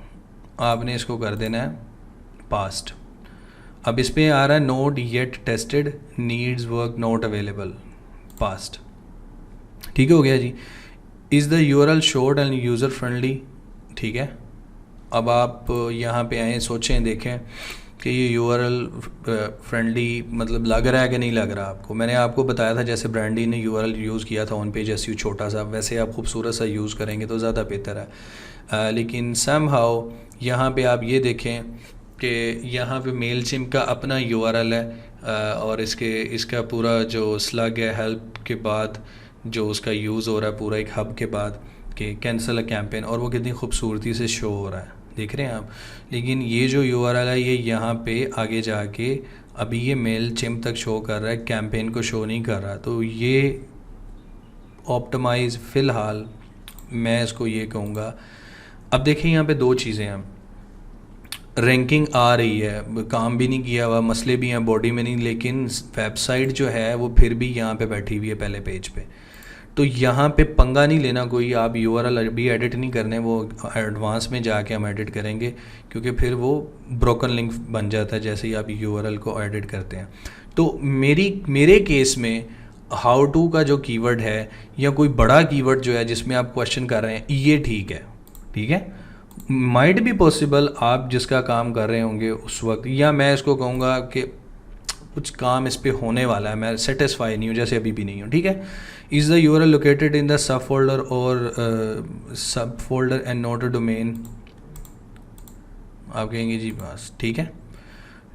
आपने इसको कर देना है पास्ट। अब इस पे आ रहा है not yet tested, needs work not available, passed. ठीक हो गया जी। Is the URL short and user friendly. ठीक है, अब आप यहाँ पे आएँ, सोचें, देखें कि ये यूआरएल फ्रेंडली मतलब लग रहा है कि नहीं लग रहा आपको। मैंने आपको बताया था जैसे ब्रांडी ने यूआरएल यूज़ किया था ऑन पेज एसईओ छोटा सा, वैसे आप खूबसूरत सा यूज़ करेंगे तो ज़्यादा बेहतर है। लेकिन समहाउ यहाँ पे आप ये देखें कि यहाँ पे मेलचिम्प का अपना यूआरएल है और इसका पूरा जो स्लग है हेल्प के बाद जो उसका यूज़ हो रहा है पूरा एक हब के बाद कि कैंसिल अ कैंपेन, और वो कितनी खूबसूरती से शो हो रहा है, देख रहे हैं आप। लेकिन ये जो यूआरएल है ये यहाँ पे आगे जाके अभी ये मेलचिम्प तक शो कर रहा है, कैंपेन को शो नहीं कर रहा। तो ये ऑप्टिमाइज़ फ़िलहाल मैं इसको ये कहूँगा। अब देखिए यहाँ पे 2 चीज़ें हैं, रैंकिंग आ रही है, काम भी नहीं किया हुआ, मसले भी हैं बॉडी में नहीं, लेकिन वेबसाइट जो है वो फिर भी यहाँ पे बैठी हुई है पहले पेज पे। तो यहाँ पे पंगा नहीं लेना कोई, आप यूआरएल अभी एडिट नहीं करने, वो एडवांस में जाके हम एडिट करेंगे, क्योंकि फिर वो ब्रोकन लिंक बन जाता है जैसे ही आप यूआरएल को एडिट करते हैं। तो मेरे केस में हाउ टू का जो कीवर्ड है या कोई बड़ा कीवर्ड जो है जिसमें आप क्वेश्चन कर रहे हैं, ये ठीक है। ठीक है, माइट भी पॉसिबल आप जिसका काम कर रहे होंगे उस वक्त, या मैं इसको कहूँगा कि कुछ काम इस पे होने वाला है, मैं सेटिस्फाई नहीं हूँ, जैसे अभी भी नहीं हूँ। ठीक है, is the URL located in the subfolder और subfolder and not a domain, आप कहेंगे जी बस। ठीक है,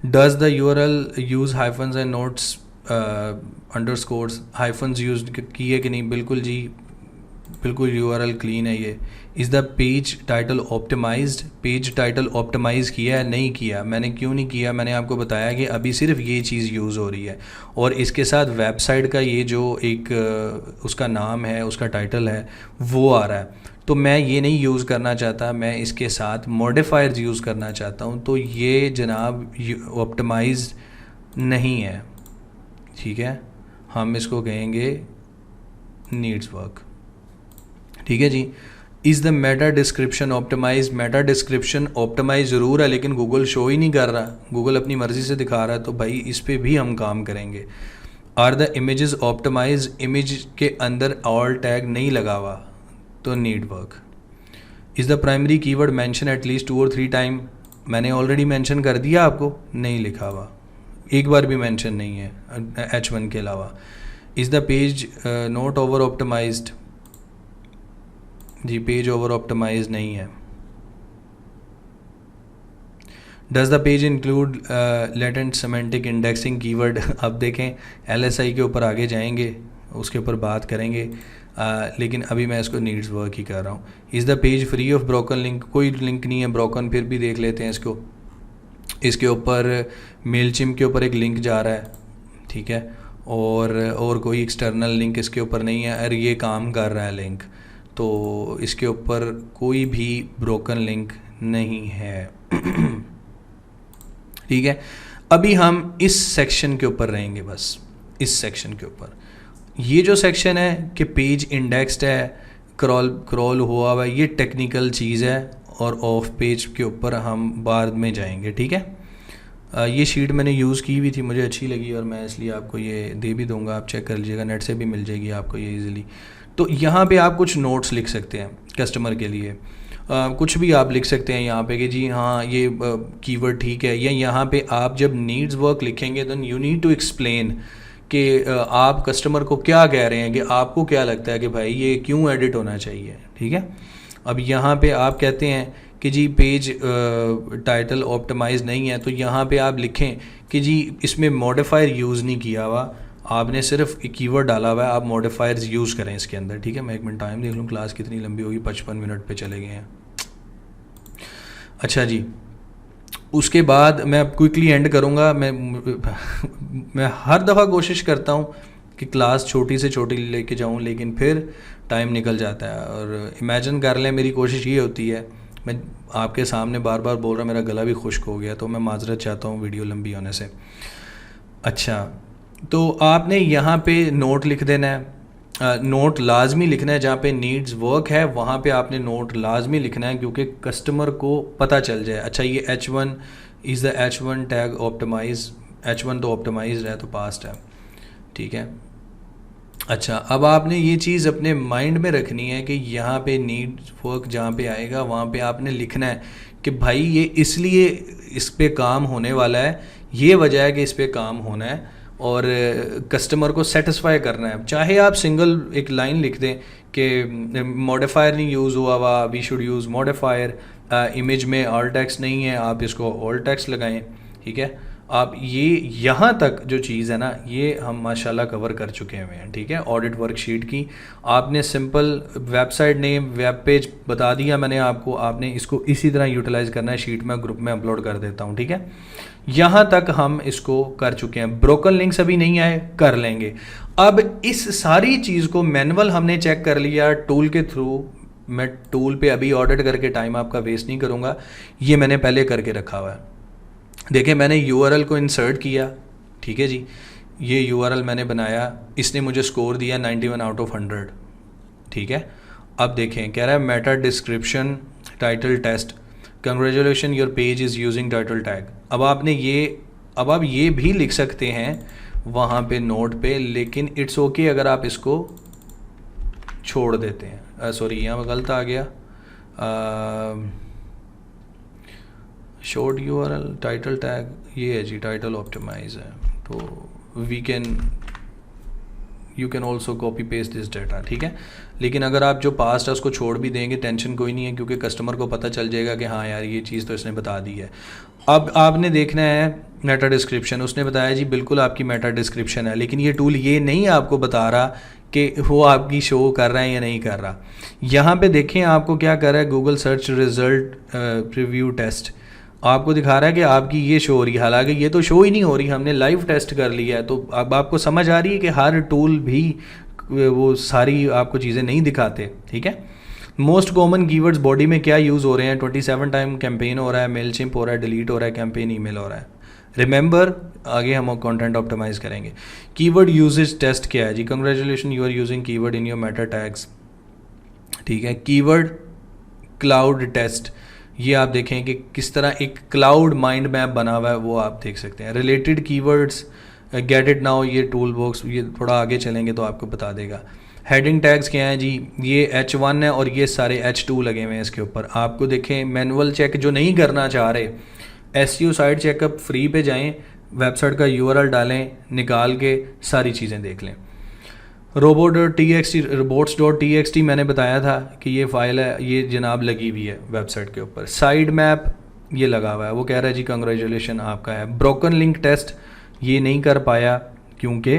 does the URL use hyphens and not underscores, hyphens use किए कि नहीं, बिल्कुल जी, बिल्कुल यूआरएल क्लीन है ये। Is the page title optimised, page title optimise किया है, नहीं किया। मैंने क्यों नहीं किया, मैंने आपको बताया कि अभी सिर्फ ये चीज़ यूज़ हो रही है और इसके साथ वेबसाइट का ये जो एक उसका नाम है, उसका टाइटल है, वो आ रहा है। तो मैं ये नहीं यूज़ करना चाहता, मैं इसके साथ मॉडिफायर्स यूज़ करना चाहता हूँ। तो ये जनाब ऑप्टिमाइज नहीं है। ठीक है, हम इसको कहेंगे नीड्स वर्क। ठीक है जी। Is the meta description optimise, meta description optimise ज़रूर है लेकिन गूगल शो ही नहीं कर रहा, गूगल अपनी मर्ज़ी से दिखा रहा है, तो भाई इस पर भी हम काम करेंगे। Are the images optimise, image के अंदर ऑल टैग नहीं लगा हुआ, तो need work. Is the primary keyword mention at least 2 और 3 टाइम, मैंने ऑलरेडी मेंशन कर दिया, आपको नहीं लिखा हुआ, एक बार भी मेंशन नहीं है H1 के अलावा। Is the page not over optimised, जी पेज ओवर ऑप्टिमाइज नहीं है। Does the page include latent semantic indexing keyword. अब देखें LSI के ऊपर आगे जाएंगे, उसके ऊपर बात करेंगे, लेकिन अभी मैं इसको नीड्स वर्क ही कर रहा हूँ। Is the page free of broken link, कोई लिंक नहीं है ब्रोकन, फिर भी देख लेते हैं इसको। इसके ऊपर मेलचिम के ऊपर एक लिंक जा रहा है, ठीक है, और कोई एक्सटर्नल लिंक इसके ऊपर नहीं है, और ये काम कर रहा है लिंक, तो इसके ऊपर कोई भी ब्रोकन लिंक नहीं है। ठीक है, अभी हम इस सेक्शन के ऊपर रहेंगे, बस इस सेक्शन के ऊपर। ये जो सेक्शन है कि पेज इंडेक्स्ड है, क्रॉल हुआ हुआ है, ये टेक्निकल चीज़ है, और ऑफ पेज के ऊपर हम बाद में जाएंगे। ठीक है, ये शीट मैंने यूज़ की हुई थी, मुझे अच्छी लगी, और मैं इसलिए आपको ये दे भी दूंगा, आप चेक कर लीजिएगा, नेट से भी मिल जाएगी आपको ये इजीली। तो यहाँ पे आप कुछ नोट्स लिख सकते हैं कस्टमर के लिए, कुछ भी आप लिख सकते हैं यहाँ पे कि जी हाँ ये कीवर्ड ठीक है, या यहाँ पे आप जब नीड्स वर्क लिखेंगे then you need to explain कि आप कस्टमर को क्या कह रहे हैं, कि आपको क्या लगता है कि भाई ये क्यों एडिट होना चाहिए। ठीक है, अब यहाँ पे आप कहते हैं कि जी पेज टाइटल ऑप्टिमाइज नहीं है, तो यहाँ पे आप लिखें कि जी इसमें मॉडिफायर यूज़ नहीं किया हुआ, आपने सिर्फ कीवर्ड डाला हुआ है, आप मॉडिफायर्स यूज़ करें इसके अंदर। ठीक है, मैं एक मिनट टाइम देख लूँ, क्लास कितनी लंबी होगी, 55 मिनट पे चले गए हैं। अच्छा जी, उसके बाद मैं क्विकली एंड करूँगा। मैं हर दफ़ा कोशिश करता हूँ कि क्लास छोटी से छोटी लेके जाऊँ, लेकिन फिर टाइम निकल जाता है। और इमेजिन कर लें, मेरी कोशिश ये होती है, मैं आपके सामने बार बार बोल रहा, मेरा गला भी खुश्क हो गया, तो मैं माजरत चाहता हूँ वीडियो लंबी होने से। अच्छा, तो आपने यहाँ पे नोट लिख देना है, नोट लाजमी लिखना है, जहाँ पे नीड्स वर्क है वहाँ पे आपने नोट लाजमी लिखना है, क्योंकि कस्टमर को पता चल जाए अच्छा ये H1 is the H1 tag optimise, H1 तो ऑप्टिमाइज है, तो पास्ट है। ठीक है, अच्छा, अब आपने ये चीज़ अपने माइंड में रखनी है कि यहाँ पे नीड्स वर्क जहाँ पे आएगा वहाँ पे आपने लिखना है कि भाई ये इसलिए इस पे काम होने वाला है, ये वजह है कि इस पे काम होना है, और कस्टमर को सेटिस्फाई करना है। चाहे आप सिंगल एक लाइन लिख दें कि मॉडिफायर नहीं यूज़ हुआ हुआ, we should use modifier, image में ऑल टेक्स्ट नहीं है, आप इसको ऑल टेक्स्ट लगाएं। ठीक है, आप ये यहाँ तक जो चीज़ है ना, ये हम माशाल्लाह कवर कर चुके हुए हैं। ठीक है, ऑडिट वर्कशीट की आपने simple website name, web page बता दिया मैंने आपको, आपने इसको इसी तरह यूटिलाइज़ करना है। शीट में ग्रुप में अपलोड कर देता हूँ। ठीक है, यहाँ तक हम इसको कर चुके हैं। ब्रोकन लिंक्स अभी नहीं आए, कर लेंगे। अब इस सारी चीज़ को मैनुअल हमने चेक कर लिया टूल के थ्रू। मैं टूल पे अभी ऑडिट करके टाइम आपका वेस्ट नहीं करूँगा, ये मैंने पहले करके रखा हुआ है। देखिए, मैंने URL को इंसर्ट किया। ठीक है जी, ये URL मैंने बनाया, इसने मुझे स्कोर दिया 91 आउट ऑफ 100। ठीक है, अब देखें, कह रहा है meta description title test, congratulation your page is using title tag. अब आपने ये, अब आप ये भी लिख सकते हैं वहाँ पे नोट पे, लेकिन इट्स ओके अगर आप इसको छोड़ देते हैं। सॉरी, यहाँ गलत आ गया, शॉर्ट URL टाइटल टैग ये है जी, टाइटल ऑप्टिमाइज है, तो you can also copy paste this data. ठीक है, लेकिन अगर आप जो पास्ट है उसको छोड़ भी देंगे, टेंशन कोई नहीं है, क्योंकि कस्टमर को पता चल जाएगा कि हाँ यार ये चीज़ तो इसने बता दी है। अब आपने देखना है मेटा डिस्क्रिप्शन, उसने बताया जी बिल्कुल आपकी मेटा डिस्क्रिप्शन है, लेकिन ये टूल ये नहीं आपको बता रहा कि वो आपकी शो कर रहा है या नहीं कर रहा। यहाँ पे देखें आपको क्या कर रहा है, Google search result preview test आपको दिखा रहा है कि आपकी ये शो हो रही है, हालांकि ये तो शो ही नहीं हो रही, हमने लाइव टेस्ट कर लिया है। तो अब आपको समझ आ रही है कि हर टूल भी वो सारी आपको चीज़ें नहीं दिखाते। ठीक है, मोस्ट कॉमन कीवर्ड्स बॉडी में क्या यूज़ हो रहे हैं, 27 टाइम कैंपेन हो रहा है, मेलचिम्प हो रहा है, डिलीट हो रहा है, कैंपेन ईमेल हो रहा है। रिमेंबर, आगे हम कंटेंट ऑप्टिमाइज करेंगे। कीवर्ड यूजेज टेस्ट क्या है जी, congratulation you are using keyword in your meta tags. ठीक है, कीवर्ड क्लाउड टेस्ट, ये आप देखें कि किस तरह एक क्लाउड माइंड मैप बना हुआ है, वो आप देख सकते हैं। Related keywords, get it now, ये टूल बॉक्स, ये थोड़ा आगे चलेंगे तो आपको बता देगा। हेडिंग टैग्स क्या हैं जी, ये H1 है और ये सारे H2 लगे हुए हैं इसके ऊपर। आपको देखें, मैनुअल चेक जो नहीं करना चाह रहे, SEO साइट चेकअप फ्री पे जाएं, वेबसाइट का URL डालें, निकाल के सारी चीज़ें देख लें। robots.txt मैंने बताया था कि ये फ़ाइल है, ये जनाब लगी हुई है वेबसाइट के ऊपर। साइड मैप ये लगा हुआ है, वो कह रहा है जी कंग्रेचुलेशन आपका है। ब्रोकन लिंक टेस्ट ये नहीं कर पाया क्योंकि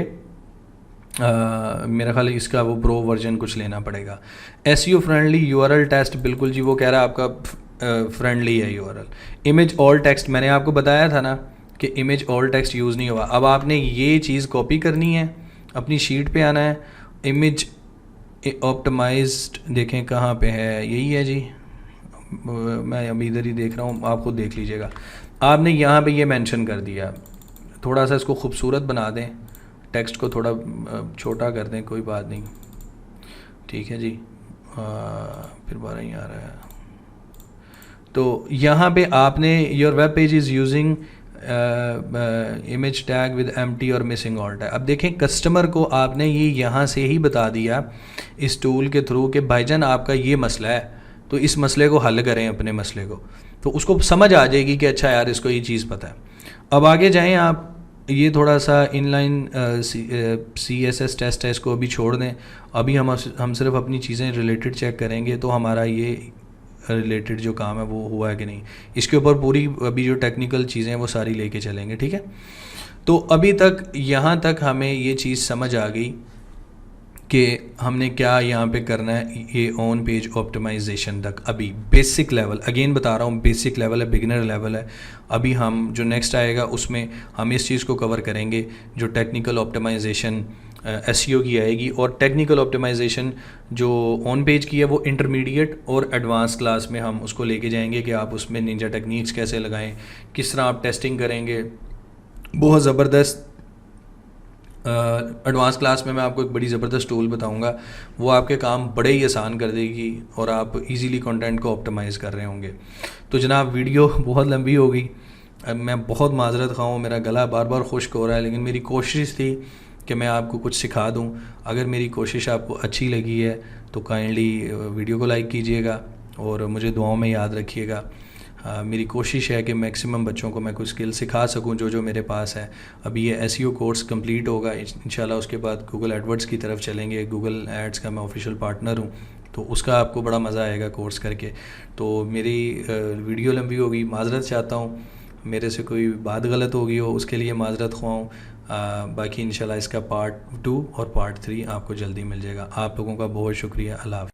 मेरा ख्याल है इसका वो प्रो वर्जन कुछ लेना पड़ेगा। एसईओ फ्रेंडली यूआरएल टेस्ट, बिल्कुल जी, वो कह रहा है आपका फ्रेंडली है यूआरएल। इमेज ऑल टेक्स्ट, मैंने आपको बताया था ना कि इमेज ऑल टेक्स्ट यूज़ नहीं हुआ। अब आपने ये चीज़ कॉपी करनी है, अपनी शीट पे आना है, इमेज ऑप्टिमाइज्ड देखें कहाँ पे है, यही है जी, मैं अभी इधर ही देख रहा हूँ, आप खुद देख लीजिएगा। आपने यहाँ पे ये मेंशन कर दिया, थोड़ा सा इसको खूबसूरत बना दें, टेक्स्ट को थोड़ा छोटा कर दें, कोई बात नहीं, ठीक है जी। फिर 12 ही आ रहा है। तो यहाँ पे आपने your web page is using image tag with empty और मिसिंग ऑल टैग। अब देखें कस्टमर को आपने ये यहाँ से ही बता दिया इस टूल के थ्रू कि भाईजान आपका ये मसला है, तो इस मसले को हल करें अपने मसले को, तो उसको समझ आ जाएगी कि अच्छा यार इसको ये चीज़ पता है। अब आगे जाएं आप, ये थोड़ा सा इनलाइन CSS टेस्ट है, इसको अभी छोड़ दें। अभी हम सिर्फ अपनी चीज़ें रिलेटेड चेक करेंगे, तो हमारा ये रिलेटेड जो काम है वो हुआ है कि नहीं, इसके ऊपर पूरी अभी जो टेक्निकल चीज़ें हैं वो सारी लेके चलेंगे, ठीक है। तो अभी तक यहाँ तक हमें ये चीज़ समझ आ गई कि हमने क्या यहाँ पे करना है, ये ऑन पेज ऑप्टिमाइजेशन तक अभी बेसिक लेवल, अगेन बता रहा हूँ बेसिक लेवल है, बिगिनर लेवल है। अभी हम जो नेक्स्ट आएगा उसमें हम इस चीज़ को कवर करेंगे जो टेक्निकल ऑप्टिमाइजेशन एसईओ की आएगी, और टेक्निकल ऑप्टिमाइजेशन जो ऑन पेज की है वो इंटरमीडिएट और एडवांस क्लास में हम उसको लेके जाएंगे कि आप उसमें निंजा टेक्निक्स कैसे लगाएं, किस तरह आप टेस्टिंग करेंगे, बहुत ज़बरदस्त। एडवांस क्लास में मैं आपको एक बड़ी ज़बरदस्त टूल बताऊंगा, वो आपके काम बड़े ही आसान कर देगी और आप इजीली कंटेंट को ऑप्टिमाइज़ कर रहे होंगे। तो जनाब वीडियो बहुत लंबी हो गई, मैं बहुत माजरत खाऊँ, मेरा गला बार बार खुश्क हो रहा है, लेकिन मेरी कोशिश थी कि मैं आपको कुछ सिखा दूं। अगर मेरी कोशिश आपको अच्छी लगी है तो काइंडली वीडियो को लाइक कीजिएगा और मुझे दुआओं में याद रखिएगा। मेरी कोशिश है कि मैक्सिमम बच्चों को मैं कुछ स्किल सिखा सकूं जो जो मेरे पास है। अभी ये एसईओ कोर्स कंप्लीट होगा इंशाल्लाह, उसके बाद गूगल एडवर्ड्स की तरफ चलेंगे। गूगल एड्स का मैं ऑफिशियल पार्टनर हूं, तो उसका आपको बड़ा मज़ा आएगा कोर्स करके। तो मेरी वीडियो लंबी होगी, माजरत चाहता हूँ, मेरे से कोई बात गलत हो गई हो उसके लिए माजरत ख्वाह हूँ। बाकी इंशाल्लाह इसका पार्ट 2 और पार्ट 3 आपको जल्दी मिल जाएगा। आप लोगों का बहुत शुक्रिया। अल्लाह हाफ़िज़।